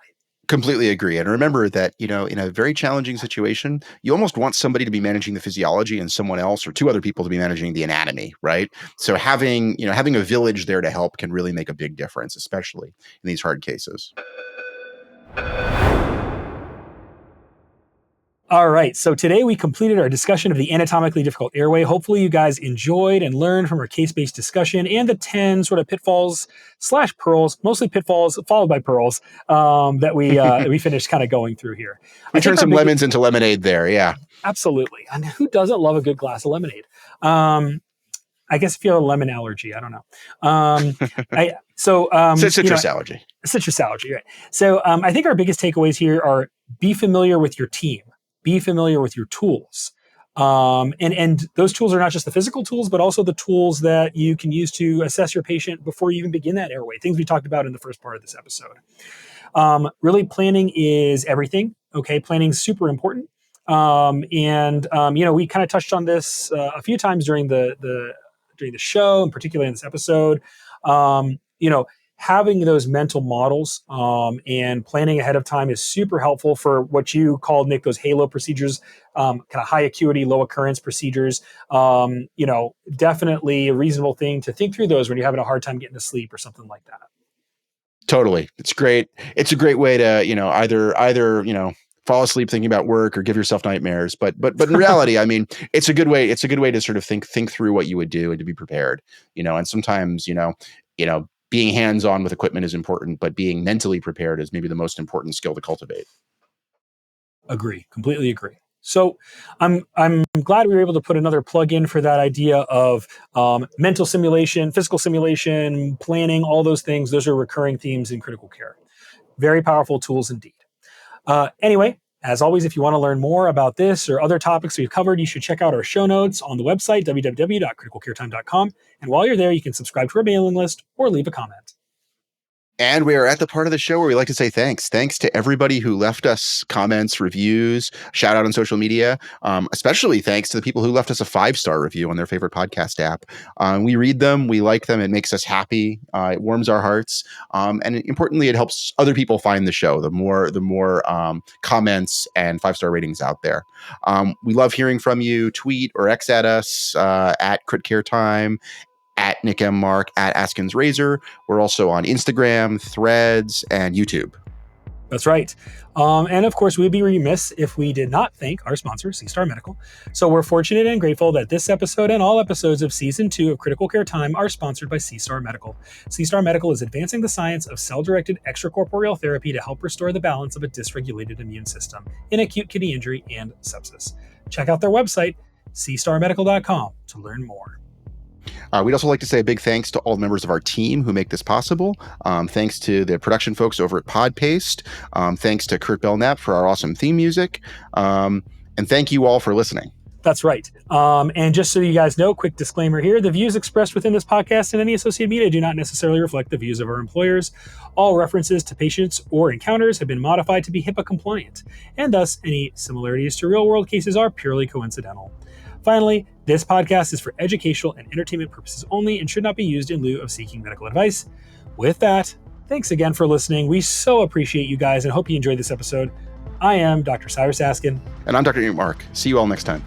Completely agree. And remember that, in a very challenging situation, you almost want somebody to be managing the physiology and someone else or 2 other people to be managing the anatomy, right? So having a village there to help can really make a big difference, especially in these hard cases. All right, so today we completed our discussion of the anatomically difficult airway. Hopefully you guys enjoyed and learned from our case-based discussion and the 10 sort of pitfalls / pearls, mostly pitfalls followed by pearls, that we finished kind of going through here. We turned some lemons into lemonade there, yeah. Absolutely. And who doesn't love a good glass of lemonade? I guess if you have a lemon allergy, I don't know. Citrus allergy. Citrus allergy, right. So I think our biggest takeaways here are be familiar with your team. Be familiar with your tools. And those tools are not just the physical tools, but also the tools that you can use to assess your patient before you even begin that airway, things we talked about in the first part of this episode. Really, planning is everything. Okay, planning is super important. We kind of touched on this a few times during the show, and particularly in this episode. having those mental models and planning ahead of time is super helpful for what you called, Nick, those halo procedures, kind of high acuity, low occurrence procedures. Definitely a reasonable thing to think through those when you're having a hard time getting to sleep or something like that. Totally. It's great. It's a great way to, either, fall asleep thinking about work or give yourself nightmares. But in reality, I mean, it's a good way to sort of think through what you would do and to be prepared, and sometimes, being hands-on with equipment is important, but being mentally prepared is maybe the most important skill to cultivate. Agree. Completely agree. So I'm glad we were able to put another plug in for that idea of mental simulation, physical simulation, planning, all those things. Those are recurring themes in critical care. Very powerful tools indeed. Anyway, as always, if you want to learn more about this or other topics we've covered, you should check out our show notes on the website, www.criticalcaretime.com. And while you're there, you can subscribe to our mailing list or leave a comment. And we are at the part of the show where we like to say thanks. Thanks to everybody who left us comments, reviews, shout out on social media. Especially thanks to the people who left us a 5-star review on their favorite podcast app. We read them. We like them. It makes us happy. It warms our hearts. And importantly, it helps other people find the show. The more comments and 5-star ratings out there. We love hearing from you. Tweet or X at us at CritCareTime, at Nick M. Mark, at Askins Razor. We're also on Instagram, Threads, and YouTube. That's right. And of course, we'd be remiss if we did not thank our sponsor, C-Star Medical. So we're fortunate and grateful that this episode and all episodes of Season 2 of Critical Care Time are sponsored by C-Star Medical. C-Star Medical is advancing the science of cell-directed extracorporeal therapy to help restore the balance of a dysregulated immune system in acute kidney injury and sepsis. Check out their website, cstarmedical.com, to learn more. We'd also like to say a big thanks to all the members of our team who make this possible. Thanks to the production folks over at Podpaste. Thanks to Kurt Belknap for our awesome theme music. And thank you all for listening. That's right. And just so you guys know, quick disclaimer here, the views expressed within this podcast and any associated media do not necessarily reflect the views of our employers. All references to patients or encounters have been modified to be HIPAA compliant, and thus any similarities to real-world cases are purely coincidental. Finally, this podcast is for educational and entertainment purposes only and should not be used in lieu of seeking medical advice. With that, thanks again for listening. We so appreciate you guys and hope you enjoyed this episode. I am Dr. Cyrus Askin. And I'm Dr. Nick Mark. See you all next time.